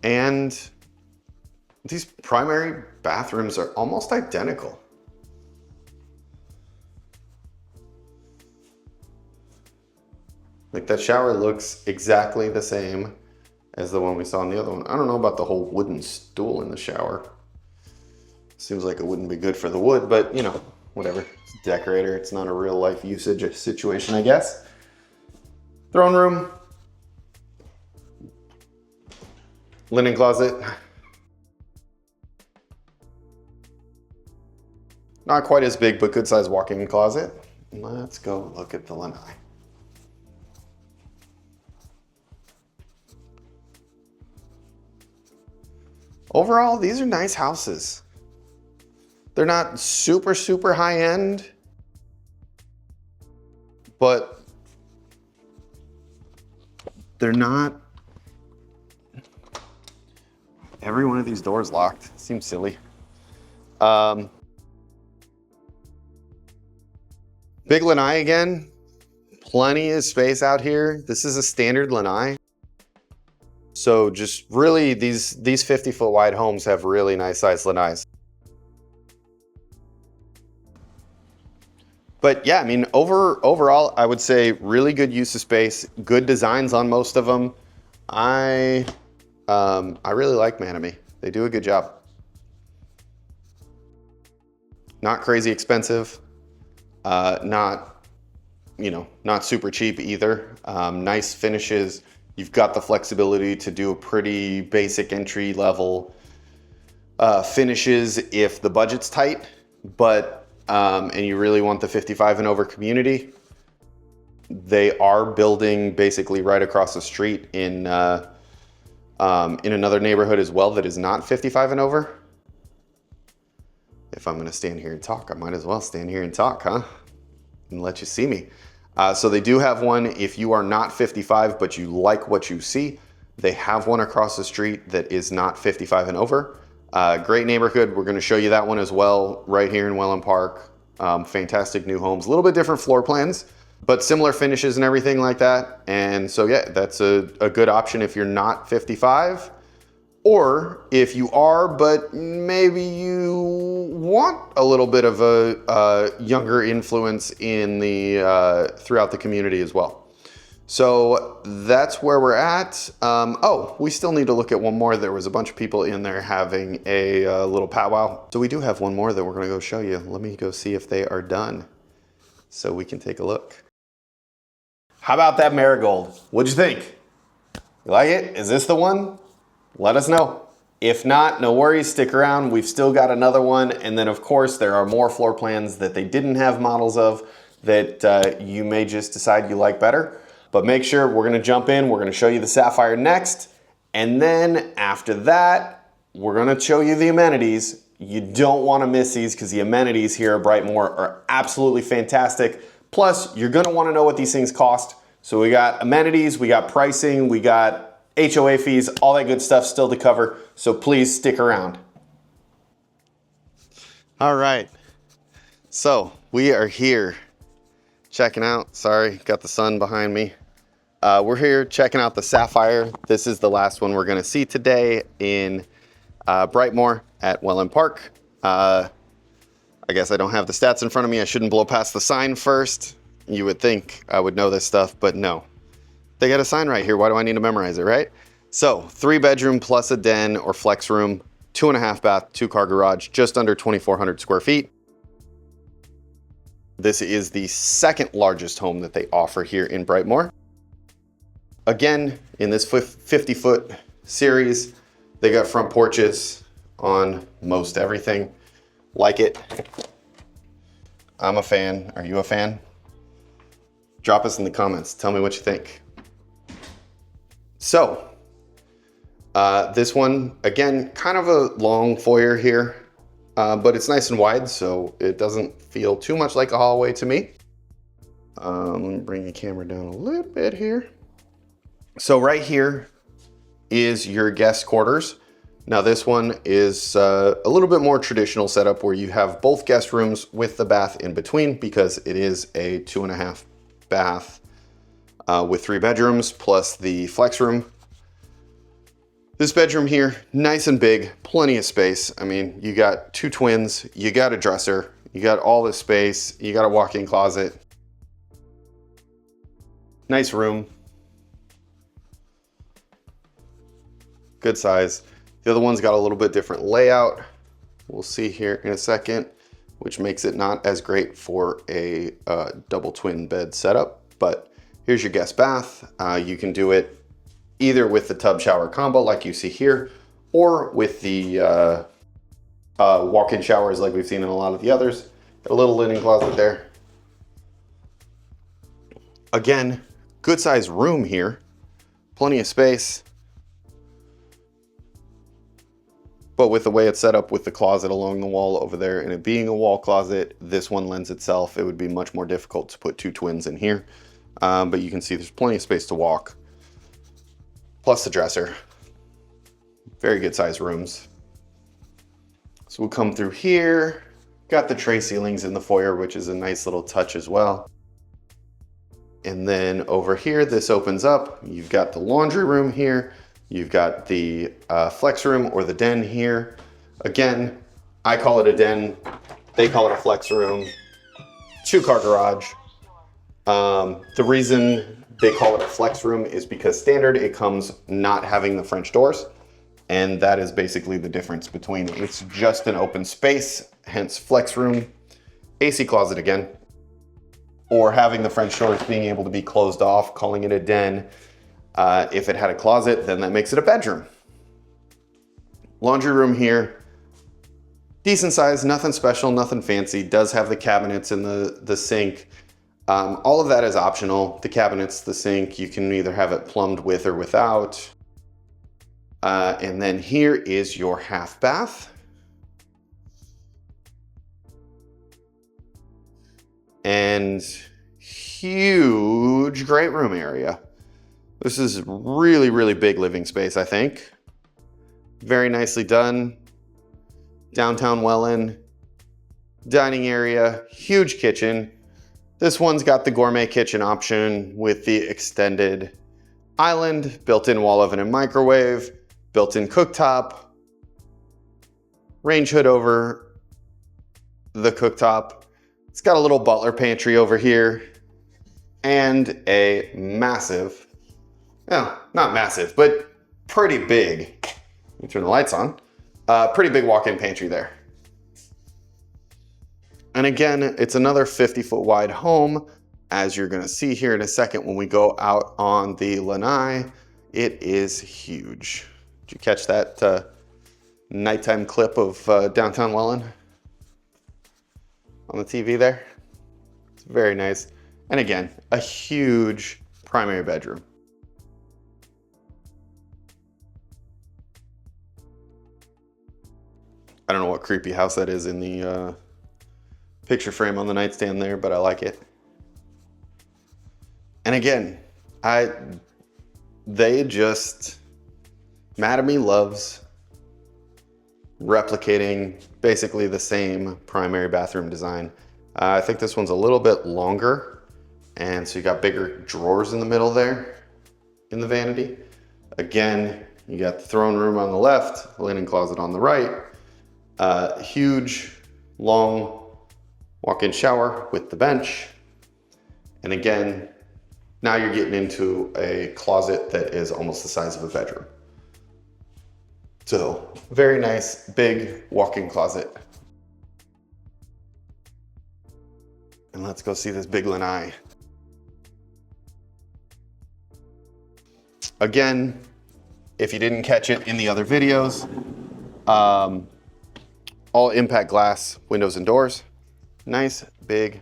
And these primary bathrooms are almost identical. Like that shower looks exactly the same as the one we saw in the other one. I don't know about the whole wooden stool in the shower. Seems like it wouldn't be good for the wood, but you know, whatever. It's a decorator. It's not a real life usage situation, I guess. Throne room. Linen closet. Not quite as big, but good size walk-in closet. Let's go look at the lanai. Overall, these are nice houses. They're not super, super high end, but they're not. Every one of these doors locked. Seems silly. Big lanai again. Plenty of space out here. This is a standard lanai. So just really these 50-foot wide homes have really nice size lanais. But yeah, I mean, overall, I would say really good use of space, good designs on most of them. I really like Manami. They do a good job. Not crazy expensive, not super cheap either. Nice finishes. You've got the flexibility to do a pretty basic entry level finishes if the budget's tight, but and you really want the 55 and over community. They are building basically right across the street in another neighborhood as well that is not 55 and over. If I'm gonna stand here and talk, I might as well stand here and talk, huh? And let you see me. So they do have one if you are not 55, but you like what you see. They have one across the street that is not 55 and over. Great neighborhood. We're gonna show you that one as well, right here in Wellen Park. Fantastic new homes, a little bit different floor plans, but similar finishes and everything like that. And so yeah, that's a good option if you're not 55. Or if you are, but maybe you want a little bit of a younger influence in the throughout the community as well. So that's where we're at. Oh, we still need to look at one more. There was a bunch of people in there having a little powwow. So we do have one more that we're gonna go show you. Let me go see if they are done so we can take a look. How about that marigold? What'd you think? You like it? Is this the one? Let us know. If not, no worries, stick around. We've still got another one. And then of course, there are more floor plans that they didn't have models of that you may just decide you like better. But make sure we're gonna jump in. We're gonna show you the Sapphire next. And then after that, we're gonna show you the amenities. You don't wanna miss these because the amenities here at Brightmore are absolutely fantastic. Plus, you're gonna wanna know what these things cost. So we got amenities, we got pricing, we got HOA fees, all that good stuff still to cover, so please stick around. All right, so we are here checking out, sorry, got the sun behind me. We're here checking out the Sapphire. This is the last one we're gonna see today in Brightmore at Wellen Park. I guess I don't have the stats in front of me. I shouldn't blow past the sign first. You would think I would know this stuff, but no. They got a sign right here. Why do I need to memorize it, right? So 3-bedroom plus a den or flex room, 2.5 bath, 2-car garage, just under 2,400 square feet. This is the second largest home that they offer here in Brightmore. Again, in this 50-foot series, they got front porches on most everything. Like it. I'm a fan. Are you a fan? Drop us in the comments. Tell me what you think. So, this one, again, kind of a long foyer here, but it's nice and wide, so it doesn't feel too much like a hallway to me. Let me bring the camera down a little bit here. So right here is your guest quarters. Now this one is a little bit more traditional setup where you have both guest rooms with the bath in between because it is a 2.5 bath with 3 bedrooms plus the flex room. This bedroom here, nice and big, plenty of space. I mean, you got 2 twins, you got a dresser, you got all this space, you got a walk-in closet. Nice room. Good size. The other one's got a little bit different layout. We'll see here in a second, which makes it not as great for a double twin bed setup. But here's your guest bath. You can do it either with the tub shower combo like you see here, or with the walk-in showers like we've seen in a lot of the others. Got a little linen closet there. Again, good sized room here, plenty of space. But with the way it's set up with the closet along the wall over there and it being a wall closet, this one lends itself. It would be much more difficult to put 2 twins in here. But you can see there's plenty of space to walk. Plus the dresser. Very good sized rooms. So we'll come through here. Got the tray ceilings in the foyer, which is a nice little touch as well. And then over here, this opens up. You've got the laundry room here. You've got the flex room or the den here. Again, I call it a den. They call it a flex room. 2-car garage. The reason they call it a flex room is because standard it comes not having the French doors. And that is basically the difference between it's just an open space, hence flex room, AC closet again, or having the French doors being able to be closed off, calling it a den. If it had a closet, then that makes it a bedroom. Laundry room here, decent size, nothing special, nothing fancy. Does have the cabinets and the sink. All of that is optional. The cabinets, the sink, you can either have it plumbed with or without. And then here is your half bath. And huge great room area. This is really, really big living space, I think. Very nicely done. Downtown Wellen. Dining area, huge kitchen. This one's got the gourmet kitchen option with the extended island, built-in wall oven and microwave, built-in cooktop, range hood over the cooktop. It's got a little butler pantry over here and a massive, well, not massive, but pretty big. Let me turn the lights on. Pretty big walk-in pantry there. And again, it's another 50-foot wide home. As you're gonna see here in a second when we go out on the lanai, it is huge. Did you catch that nighttime clip of downtown Wellen on the TV there? It's very nice. And again, a huge primary bedroom. I don't know what creepy house that is in the picture frame on the nightstand there, but I like it. And again, Madame loves replicating basically the same primary bathroom design. I think this one's a little bit longer, and so you got bigger drawers in the middle there in the vanity. Again, you got the throne room on the left, linen closet on the right, huge, long walk-in shower with the bench. And again, now you're getting into a closet that is almost the size of a bedroom. So very nice, big walk-in closet. And let's go see this big lanai. Again, if you didn't catch it in the other videos, all impact glass windows and doors. Nice, big.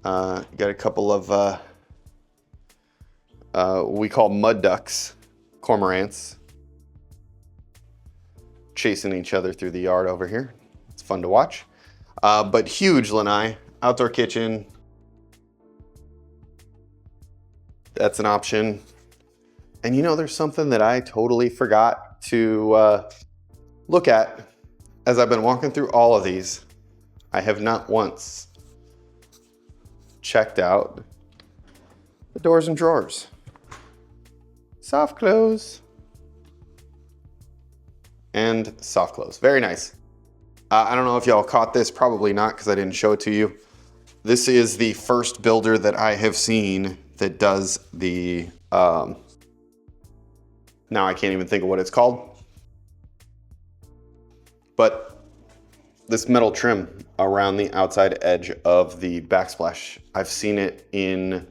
Got a couple of, we call mud ducks, cormorants, chasing each other through the yard over here. It's fun to watch. But huge lanai, outdoor kitchen. That's an option. And you know, there's something that I totally forgot to look at as I've been walking through all of these. I have not once checked out the doors and drawers. Soft close. And soft close, very nice. I don't know if y'all caught this, probably not because I didn't show it to you. This is the first builder that I have seen that does the, now I can't even think of what it's called, but this metal trim around the outside edge of the backsplash. I've seen it in,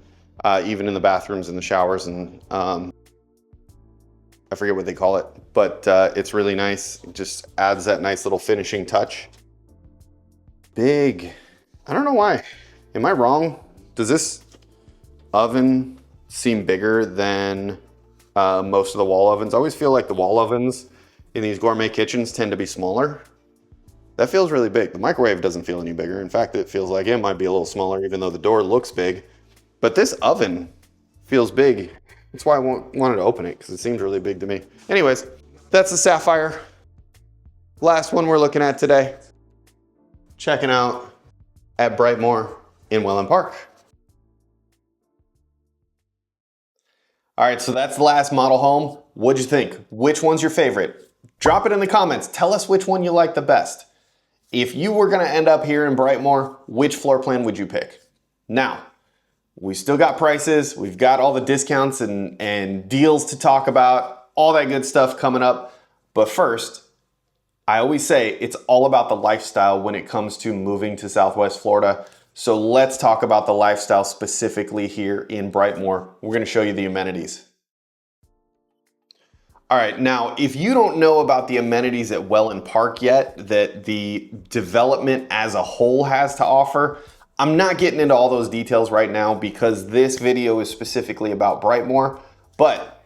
even in the bathrooms and the showers, and I forget what they call it, but it's really nice. It just adds that nice little finishing touch. Big. I don't know why. Am I wrong? Does this oven seem bigger than most of the wall ovens? I always feel like the wall ovens in these gourmet kitchens tend to be smaller. That feels really big. The microwave doesn't feel any bigger. In fact, it feels like it might be a little smaller, even though the door looks big. But this oven feels big. That's why I wanted to open it, because it seems really big to me. Anyways, that's the Sapphire. Last one we're looking at today. Checking out at Brightmore in Wellen Park. All right, so that's the last model home. What'd you think? Which one's your favorite? Drop it in the comments. Tell us which one you like the best. If you were gonna end up here in Brightmore, which floor plan would you pick? Now, we still got prices. We've got all the discounts and deals to talk about, all that good stuff coming up. But first, I always say it's all about the lifestyle when it comes to moving to Southwest Florida. So let's talk about the lifestyle specifically here in Brightmore. We're gonna show you the amenities. All right, now, if you don't know about the amenities at Wellen Park yet, that the development as a whole has to offer, I'm not getting into all those details right now because this video is specifically about Brightmore, but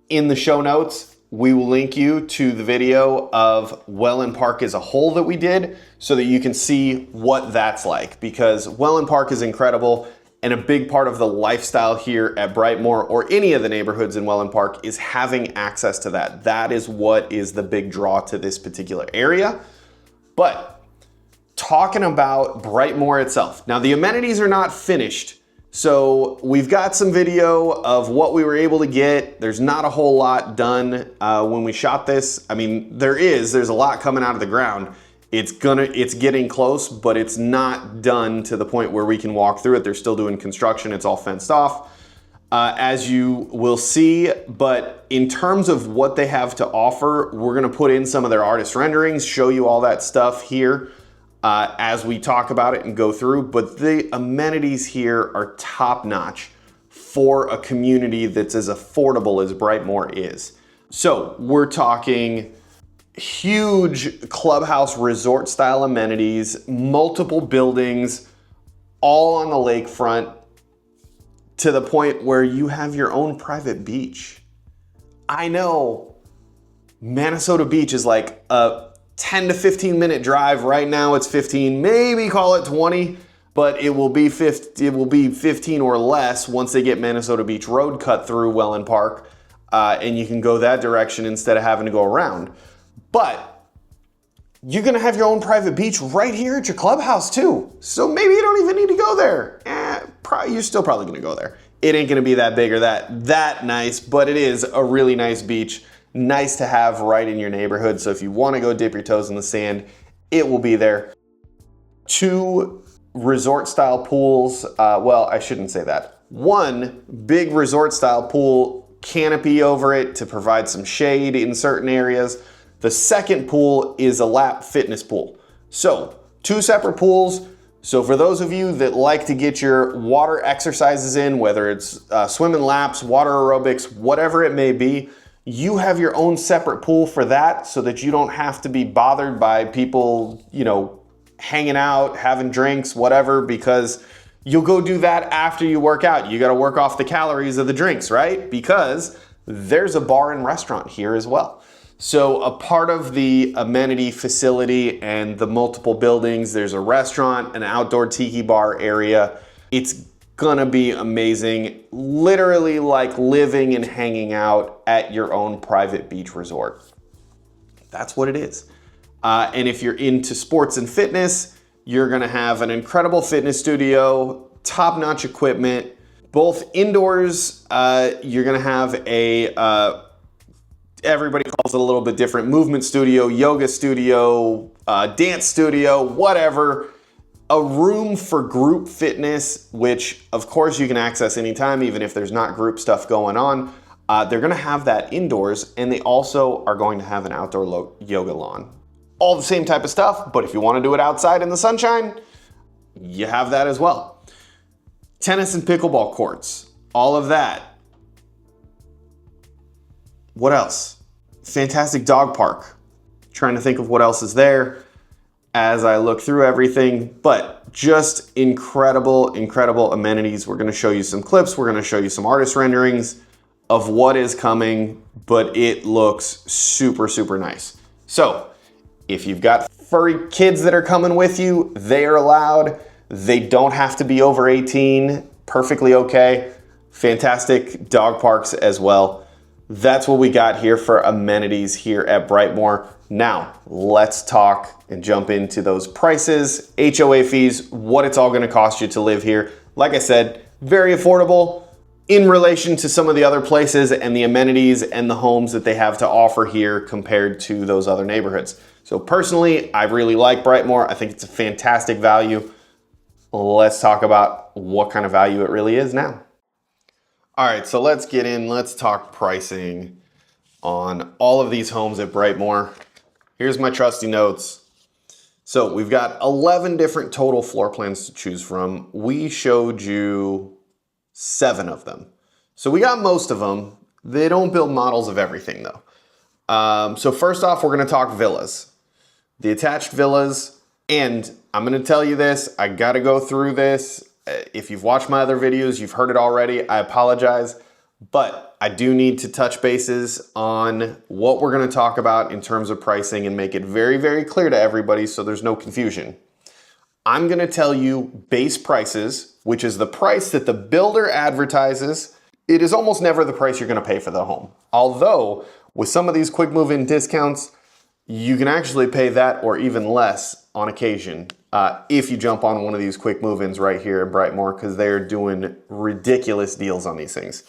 in the show notes, we will link you to the video of Wellen Park as a whole that we did so that you can see what that's like, because Wellen Park is incredible. And a big part of the lifestyle here at Brightmore or any of the neighborhoods in Wellen Park is having access to that. That is what is the big draw to this particular area. But talking about Brightmore itself. Now the amenities are not finished. So we've got some video of what we were able to get. There's not a whole lot done when we shot this. I mean, there's a lot coming out of the ground. It's getting close, but it's not done to the point where we can walk through it. They're still doing construction. It's all fenced off, as you will see. But in terms of what they have to offer, we're gonna put in some of their artist renderings, show you all that stuff here as we talk about it and go through. But the amenities here are top notch for a community that's as affordable as Brightmore is. So we're talking huge clubhouse resort style amenities, multiple buildings, all on the lakefront, to the point where you have your own private beach. I know Minnesota Beach is like a 10 to 15 minute drive. Right now it's 15, maybe call it 20, but it will be 15 or less once they get Minnesota Beach Road cut through Wellen Park, and you can go that direction instead of having to go around. But you're gonna have your own private beach right here at your clubhouse too. So maybe you don't even need to go there. You're still probably gonna go there. It ain't gonna be that big or that nice, but it is a really nice beach. Nice to have right in your neighborhood. So if you wanna go dip your toes in the sand, it will be there. 2 resort style pools. Well, I shouldn't say that. 1 big resort style pool, canopy over it to provide some shade in certain areas. The second pool is a lap fitness pool. So 2 separate pools. So for those of you that like to get your water exercises in, whether it's swimming laps, water aerobics, whatever it may be, you have your own separate pool for that so that you don't have to be bothered by people, hanging out, having drinks, whatever, because you'll go do that after you work out. You got to work off the calories of the drinks, right? Because there's a bar and restaurant here as well. So a part of the amenity facility and the multiple buildings, there's a restaurant, an outdoor tiki bar area. It's gonna be amazing. Literally like living and hanging out at your own private beach resort. That's what it is. And if you're into sports and fitness, you're gonna have an incredible fitness studio, top-notch equipment, both indoors. You're gonna have a, everybody calls it a little bit different, movement studio, yoga studio, dance studio, whatever. A room for group fitness, which of course you can access anytime, even if there's not group stuff going on. They're gonna have that indoors, and they also are going to have an outdoor yoga lawn. All the same type of stuff, but if you wanna do it outside in the sunshine, you have that as well. Tennis and pickleball courts, all of that. What else? Fantastic dog park. Trying to think of what else is there as I look through everything, but just incredible, incredible amenities. We're gonna show you some clips. We're gonna show you some artist renderings of what is coming, but it looks super, super nice. So if you've got furry kids that are coming with you, they are allowed. They don't have to be over 18, perfectly okay. Fantastic dog parks as well. That's what we got here for amenities here at Brightmore. Now, let's talk and jump into those prices, HOA fees, what it's all gonna cost you to live here. Like I said, very affordable, in relation to some of the other places and the amenities and the homes that they have to offer here compared to those other neighborhoods. So personally, I really like Brightmore. I think it's a fantastic value. Let's talk about what kind of value it really is now. All right, so let's get in, let's talk pricing on all of these homes at Brightmore. Here's my trusty notes. So we've got 11 different total floor plans to choose from. We showed you 7 of them. So we got most of them. They don't build models of everything though. So first off, we're gonna talk villas. The attached villas, and I'm gonna tell you this, I gotta go through this. If you've watched my other videos, you've heard it already, I apologize, but I do need to touch bases on what we're gonna talk about in terms of pricing and make it very, very clear to everybody so there's no confusion. I'm gonna tell you base prices, which is the price that the builder advertises. It is almost never the price you're gonna pay for the home. Although, with some of these quick move-in discounts, you can actually pay that or even less on occasion if you jump on one of these quick move-ins right here at Brightmore, because they're doing ridiculous deals on these things.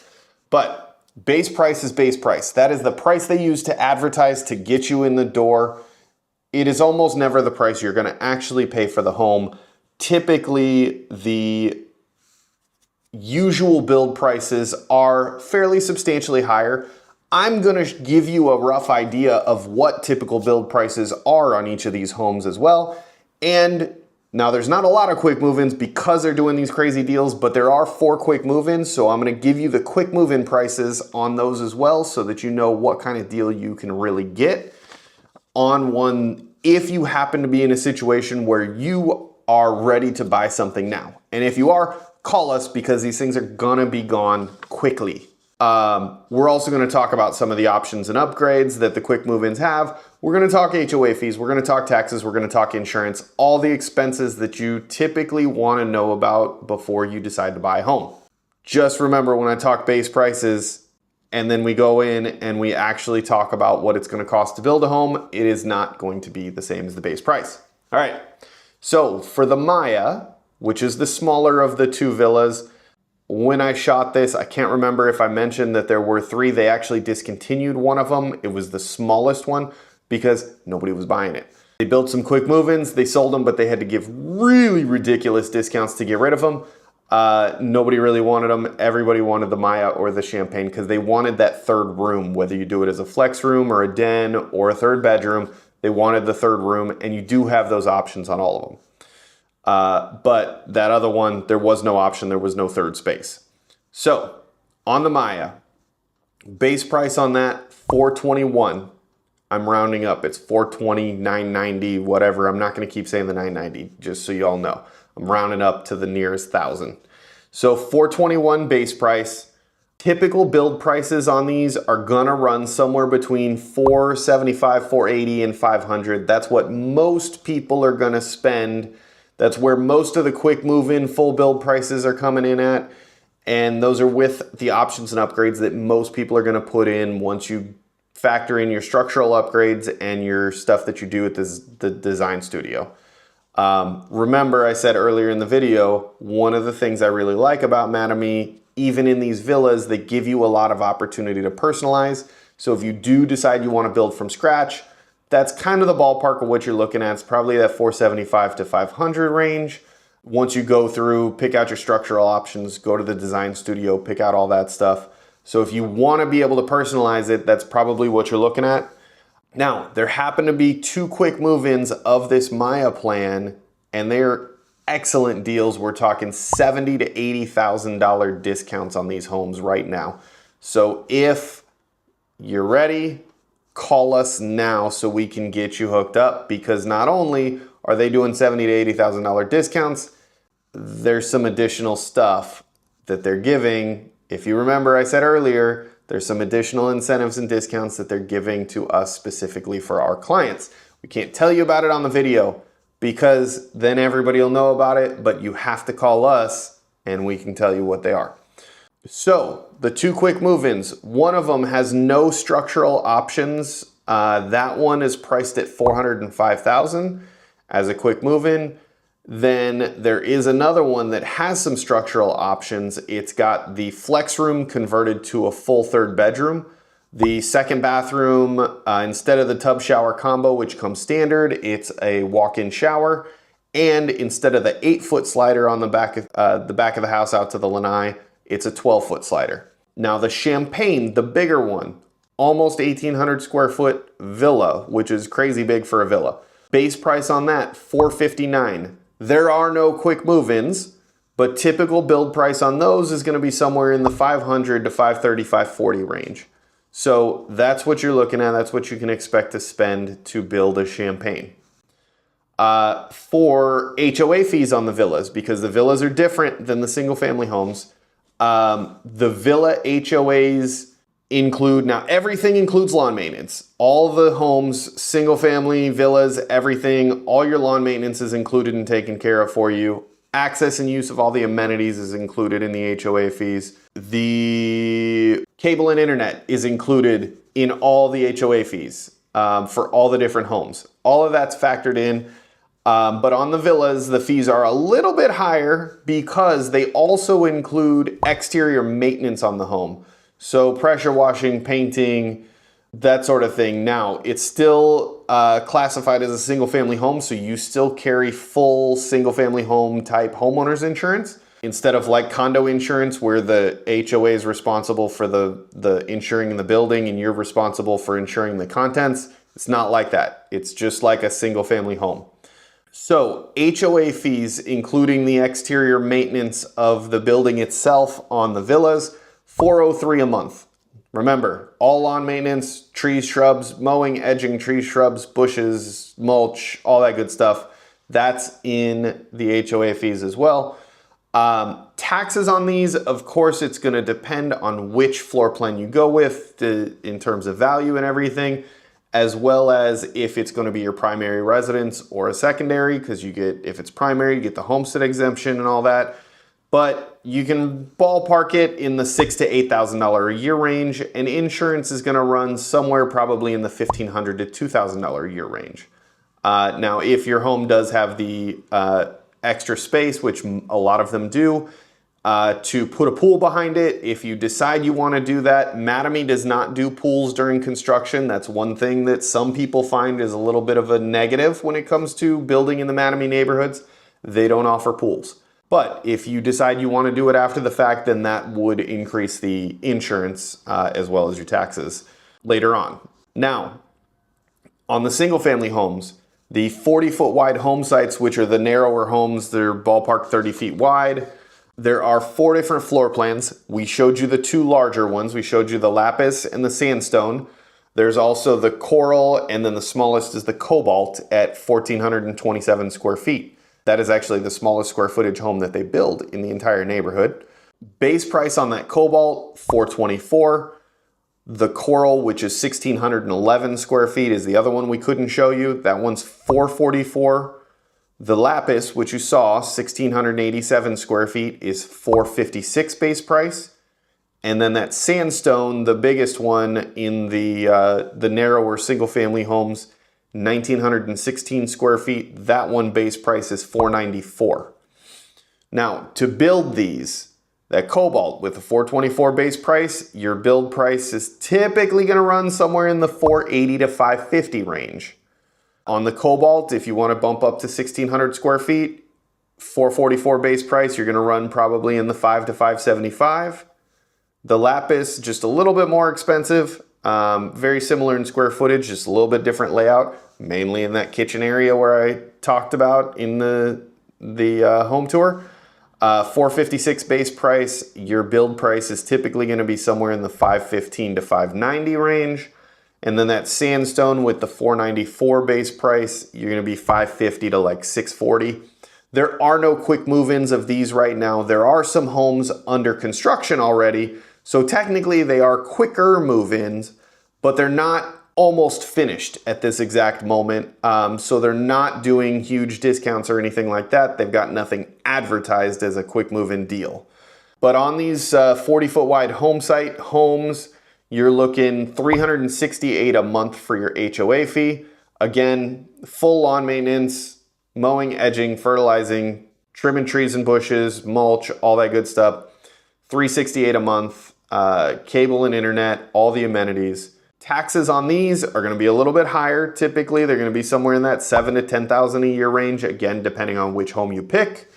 But base price is base price. That is the price they use to advertise to get you in the door. It is almost never the price you're gonna actually pay for the home. Typically, the usual build prices are fairly substantially higher. I'm gonna give you a rough idea of what typical build prices are on each of these homes as well. And now there's not a lot of quick move-ins because they're doing these crazy deals, but there are 4 quick move-ins, so I'm gonna give you the quick move-in prices on those as well so that you know what kind of deal you can really get on one if you happen to be in a situation where you are ready to buy something now. And if you are, call us because these things are gonna be gone quickly. We're also gonna talk about some of the options and upgrades that the quick move-ins have. We're gonna talk HOA fees, we're gonna talk taxes, we're gonna talk insurance, all the expenses that you typically wanna know about before you decide to buy a home. Just remember when I talk base prices and then we go in and we actually talk about what it's gonna cost to build a home, it is not going to be the same as the base price. All right, so for the Maya, which is the smaller of the 2 villas, when I shot this, I can't remember if I mentioned that there were 3. They actually discontinued one of them. It was the smallest one because nobody was buying it. They built some quick move-ins, they sold them, but they had to give really ridiculous discounts to get rid of them. Nobody really wanted them. Everybody wanted the Maya or the Champagne because they wanted that 3rd room, whether you do it as a flex room or a den or a 3rd bedroom, they wanted the 3rd room, and you do have those options on all of them. But that other one, there was no option, there was no 3rd space. So on the Maya, base price on that, $421. I'm rounding up, it's $420, $990, whatever. I'm not gonna keep saying the $990, just so you all know. I'm rounding up to the nearest 1,000. So $421 base price. Typical build prices on these are gonna run somewhere between $475, $480, and $500. That's what most people are gonna spend. That's where most of the quick move-in full build prices are coming in at. And those are with the options and upgrades that most people are gonna put in once you factor in your structural upgrades and your stuff that you do at the design studio. Remember, I said earlier in the video, one of the things I really like about Mattamy, even in these villas, they give you a lot of opportunity to personalize. So if you do decide you want to build from scratch, that's kind of the ballpark of what you're looking at. It's probably that 475 to 500 range. Once you go through, pick out your structural options, go to the design studio, pick out all that stuff. So if you want to be able to personalize it, that's probably what you're looking at. Now, there happen to be 2 quick move-ins of this Maya plan, and they're excellent deals. We're talking $70,000 to $80,000 discounts on these homes right now. So if you're ready, call us now so we can get you hooked up, because not only are they doing $70,000 to $80,000 discounts, there's some additional stuff that they're giving. If you remember, I said earlier, there's some additional incentives and discounts that they're giving to us specifically for our clients. We can't tell you about it on the video because then everybody will know about it, but you have to call us and we can tell you what they are. So the 2 quick move-ins, one of them has no structural options. That one is priced at $405,000 as a quick move-in. Then there is another one that has some structural options. It's got the flex room converted to a full third bedroom. The second bathroom, instead of the tub shower combo, which comes standard, it's a walk-in shower. And instead of the 8-foot slider on the back of the house out to the lanai, it's a 12-foot slider. Now the Champagne, the bigger one, almost 1,800 square foot villa, which is crazy big for a villa. Base price on that, $459. There are no quick move-ins, but typical build price on those is going to be somewhere in the $500 to $530, $540 range. So that's what you're looking at. That's what you can expect to spend to build a Champagne. For HOA fees on the villas, because the villas are different than the single family homes, the villa HOAs include, now everything includes lawn maintenance. All the homes, single family, villas, everything, all your lawn maintenance is included and taken care of for you. Access and use of all the amenities is included in the HOA fees. The cable and internet is included in all the HOA fees for all the different homes. All of that's factored in. But on the villas, the fees are a little bit higher because they also include exterior maintenance on the home. So pressure washing, painting, that sort of thing. Now, it's still classified as a single family home, so you still carry full single family home type homeowners insurance instead of like condo insurance where the HOA is responsible for the insuring in the building and you're responsible for insuring the contents. It's not like that. It's just like a single family home. So HOA fees, including the exterior maintenance of the building itself on the villas, $403 a month. Remember, all lawn maintenance, trees, shrubs, mowing, edging, trees, shrubs, bushes, mulch, all that good stuff. That's in the HOA fees as well. Taxes on these, of course, it's going to depend on which floor plan you go with in terms of value and everything, as well as if it's going to be your primary residence or a secondary, because if it's primary, you get the homestead exemption and all that. But you can ballpark it in the $6,000 to $8,000 a year range, and insurance is going to run somewhere probably in the $1,500 to $2,000 a year range. Now, if your home does have the extra space, which a lot of them do, to put a pool behind it, if you decide you want to do that, Mattamy does not do pools during construction. That's one thing that some people find is a little bit of a negative when it comes to building in the Mattamy neighborhoods. They don't offer pools. But if you decide you want to do it after the fact, then that would increase the insurance as well as your taxes later on. Now, on the single family homes, the 40-foot wide home sites, which are the narrower homes, they're ballpark 30 feet wide. There are 4 different floor plans. We showed you the 2 larger ones. We showed you the lapis and the sandstone. There's also the coral, and then the smallest is the cobalt at 1,427 square feet. That is actually the smallest square footage home that they build in the entire neighborhood. Base price on that cobalt, $424. The coral, which is 1,611 square feet, is the other one we couldn't show you. That one's $444. The lapis, which you saw, 1,687 square feet, is $456 base price. And then that sandstone, the biggest one in the narrower single-family homes, 1,916 square feet. That one base price is $494. Now, to build these, that cobalt with the $424 base price, your build price is typically going to run somewhere in the $480 to $550 range. On the cobalt, if you want to bump up to 1,600 square feet, $444 base price, you're going to run probably in the $5 to $575. The lapis, just a little bit more expensive, very similar in square footage, just a little bit different layout, mainly in that kitchen area where I talked about in the home tour. $456 base price, your build price is typically going to be somewhere in the $515 to $590 range. And then that sandstone with the $494 base price, you're going to be $550 to like $640. There are no quick move-ins of these right now. There are some homes under construction already, so technically they are quicker move-ins, but they're not almost finished at this exact moment. So they're not doing huge discounts or anything like that. They've got nothing advertised as a quick move-in deal. But on these 40-foot wide home site homes, you're looking $368 a month for your HOA fee. Again, full lawn maintenance, mowing, edging, fertilizing, trimming trees and bushes, mulch, all that good stuff. $368 a month, cable and internet, all the amenities. Taxes on these are going to be a little bit higher. Typically, they're going to be somewhere in that $7,000 to $10,000 a year range. Again, depending on which home you pick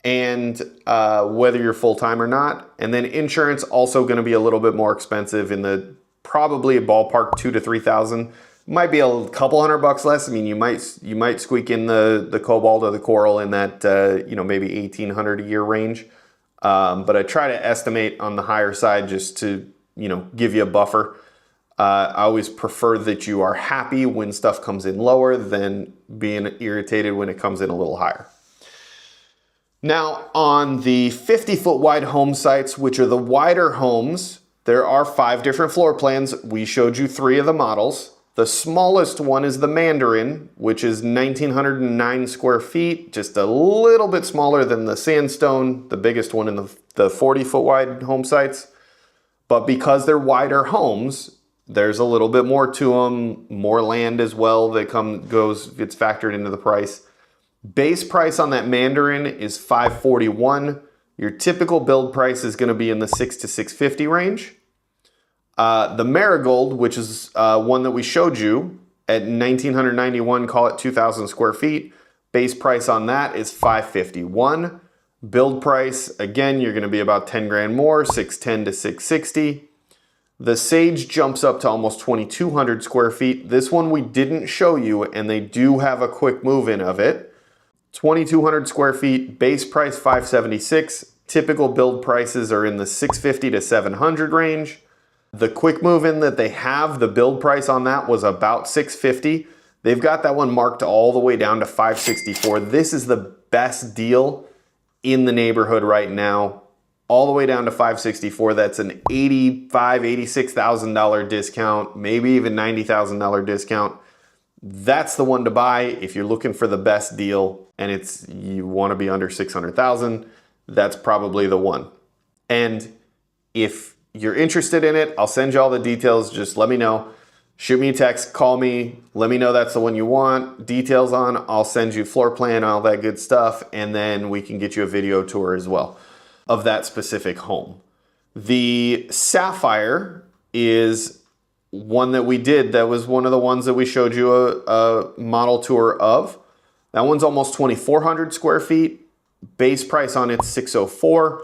and whether you're full-time or not. And then insurance also going to be a little bit more expensive in the probably a ballpark $2,000 to $3,000. Might be a couple $100 less. I mean, you might squeak in the cobalt or the coral in that maybe $1,800 a year range. But I try to estimate on the higher side just to give you a buffer. I always prefer that you are happy when stuff comes in lower than being irritated when it comes in a little higher. Now, on the 50-foot wide home sites, which are the wider homes, there are 5 different floor plans. We showed you 3 of the models. The smallest one is the Mandarin, which is 1,909 square feet, just a little bit smaller than the Sandstone, the biggest one in the 40-foot wide home sites. But because they're wider homes, there's a little bit more to them, more land as well that gets factored into the price. Base price on that Mandarin is $541. Your typical build price is going to be in the $600 to $650 range. The Marigold, which is one that we showed you at 1,991, call it 2,000 square feet. Base price on that is $551. Build price, again, you're going to be about 10 grand more, $610 to $660. The Sage jumps up to almost 2,200 square feet. This one we didn't show you, and they do have a quick move-in of it. 2,200 square feet, base price $576. Typical build prices are in the $650 to $700 range. The quick move-in that they have, the build price on that was about $650. They've got that one marked all the way down to $564. This is the best deal in the neighborhood right now, all the way down to $564. That's an $85,000, $86,000 discount, maybe even $90,000 discount. That's the one to buy if you're looking for the best deal and you want to be under $600,000. That's probably the one. And if you're interested in it, I'll send you all the details. Just let me know. Shoot me a text, call me, let me know that's the one you want. Details on, I'll send you floor plan, all that good stuff, and then we can get you a video tour as well of that specific home. The Sapphire is one that we did. That was one of the ones that we showed you a model tour of. That one's almost 2,400 square feet. Base price on it's $604.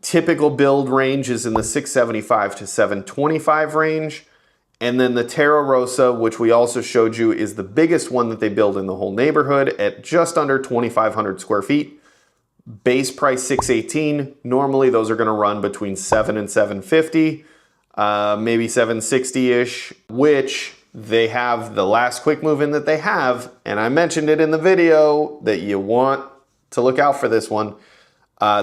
Typical build range is in the $675 to $725 range. And then the Terra Rosa, which we also showed you, is the biggest one that they build in the whole neighborhood at just under 2,500 square feet. Base price $618. Normally those are going to run between $700 and $750, maybe $760-ish, which they have the last quick move in that they have. And I mentioned it in the video that you want to look out for this one.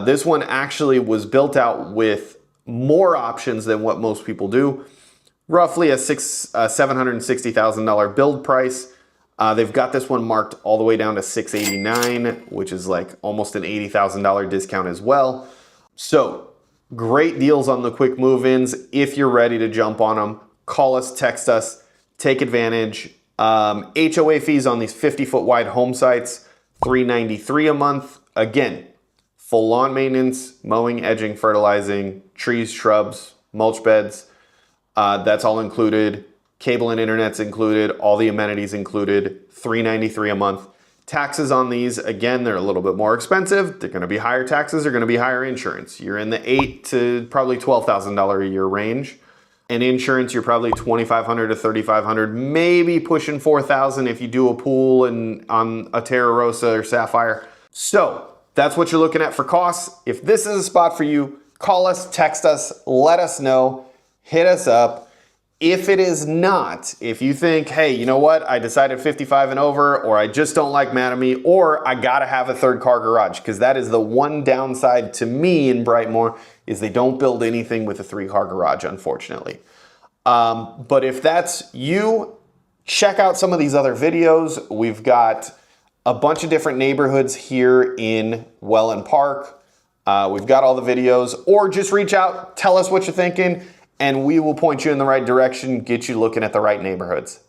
This one actually was built out with more options than what most people do. Roughly a $760,000 build price. They've got this one marked all the way down to $689, which is like almost an $80,000 discount as well. So great deals on the quick move-ins. If you're ready to jump on them, call us, text us, take advantage. HOA fees on these 50-foot wide home sites, $393 a month. Again, full lawn maintenance, mowing, edging, fertilizing, trees, shrubs, mulch beds. That's all included. Cable and internet's included. All the amenities included. $393 a month. Taxes on these, again, they're a little bit more expensive. They're going to be higher taxes. They're going to be higher insurance. You're in the $8,000 to probably $12,000 a year range. And insurance, you're probably $2,500 to $3,500, maybe pushing $4,000 if you do a pool and on a Terra Rosa or Sapphire. So that's what you're looking at for costs. If this is a spot for you, call us, text us, let us know. Hit us up. If it is not, if you think, hey, you know what, I decided 55 and over, or I just don't like Mattamy, or I gotta have a 3rd car garage, because that is the one downside to me in Brightmore, is they don't build anything with a 3-car garage, unfortunately. But if that's you, check out some of these other videos. We've got a bunch of different neighborhoods here in Wellen Park. We've got all the videos, or just reach out, tell us what you're thinking, and we will point you in the right direction, get you looking at the right neighborhoods.